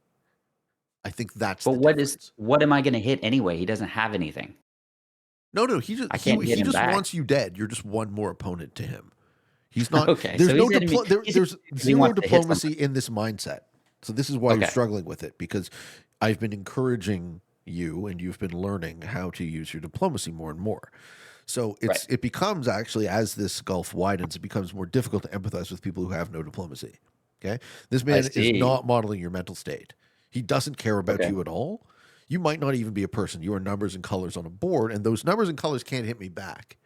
I think that's But the difference. what am I going to hit anyway? He doesn't have anything. No, I can't hit he him just back. wants you dead. You're just one more opponent to him. He's not. Okay, There's so no he's there's he zero wants to hit diplomacy somebody. in this mindset. So this is why you're Okay, struggling with it, because I've been encouraging you, and you've been learning how to use your diplomacy more and more. So right. it becomes actually, as this gulf widens, it becomes more difficult to empathize with people who have no diplomacy. Okay, this I man is see. not modeling your mental state. He doesn't care about Okay, you at all. You might not even be a person. You are numbers and colors on a board, and those numbers and colors can't hit me back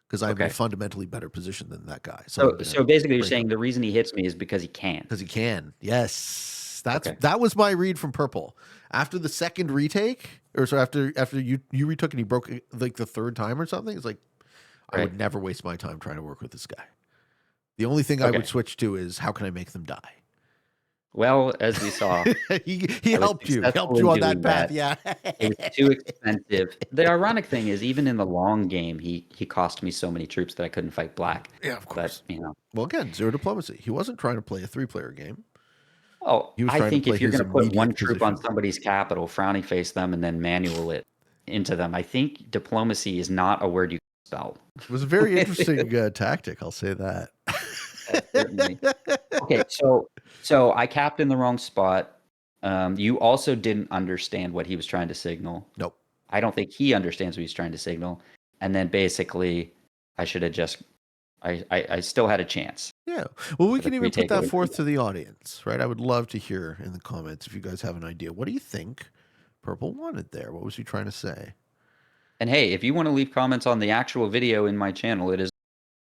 because I'm in a okay. fundamentally better position than that guy. So I'm So going to so basically, you're break saying him the reason he hits me is because he can. because he can. Yes, Okay, that was my read from Purple. After the second retake, or so after you retook and he broke it like the third time or something, it's like I right. would never waste my time trying to work with this guy. The only thing I would Okay. switch to is how can I make them die. Well, as we saw, He I was helped you. He successful helped in you on that doing path. that. Yeah. It was too expensive. The ironic thing is, even in the long game, he cost me so many troops that I couldn't fight black. Yeah, of But course. you know, Well, again, zero diplomacy. He wasn't trying to play a three-player game. well, He was I trying to think play if you're his going to put one immediate troop on position. somebody's capital, frowny face them, and then manual it into them, I think diplomacy is not a word you can spell. It was a very interesting tactic. I'll say that. Certainly. Okay, so I capped in the wrong spot. You also didn't understand what he was trying to signal. Nope. I don't think he understands what he's trying to signal. And then basically, I should have just. I still had a chance Yeah. Well, we for the can three even put that takeaway. forth to the audience, right? I would love to hear in the comments if you guys have an idea. What do you think Purple wanted there? What was he trying to say? And hey, if you want to leave comments on the actual video in my channel, it is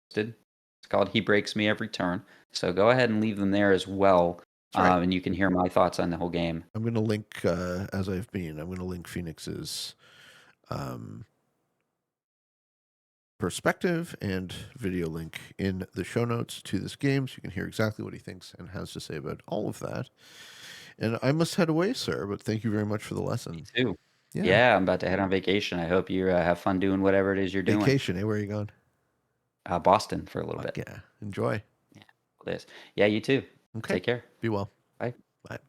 posted. It's called "He Breaks Me Every Turn." So go ahead and leave them there as well, That's right. and you can hear my thoughts on the whole game. I'm going to link, as I've been, I'm going to link Phoenix's um, perspective and video link in the show notes to this game so you can hear exactly what he thinks and has to say about all of that. And I must head away, sir, but thank you very much for the Me lesson. too. Yeah. Yeah, I'm about to head on vacation. I hope you have fun doing whatever it is you're doing. Vacation, eh? Where are you going? Boston for a little Fuck bit. yeah. Enjoy. Yeah, it is. Yeah, you too. Okay. Take care. Be well. Bye. Bye.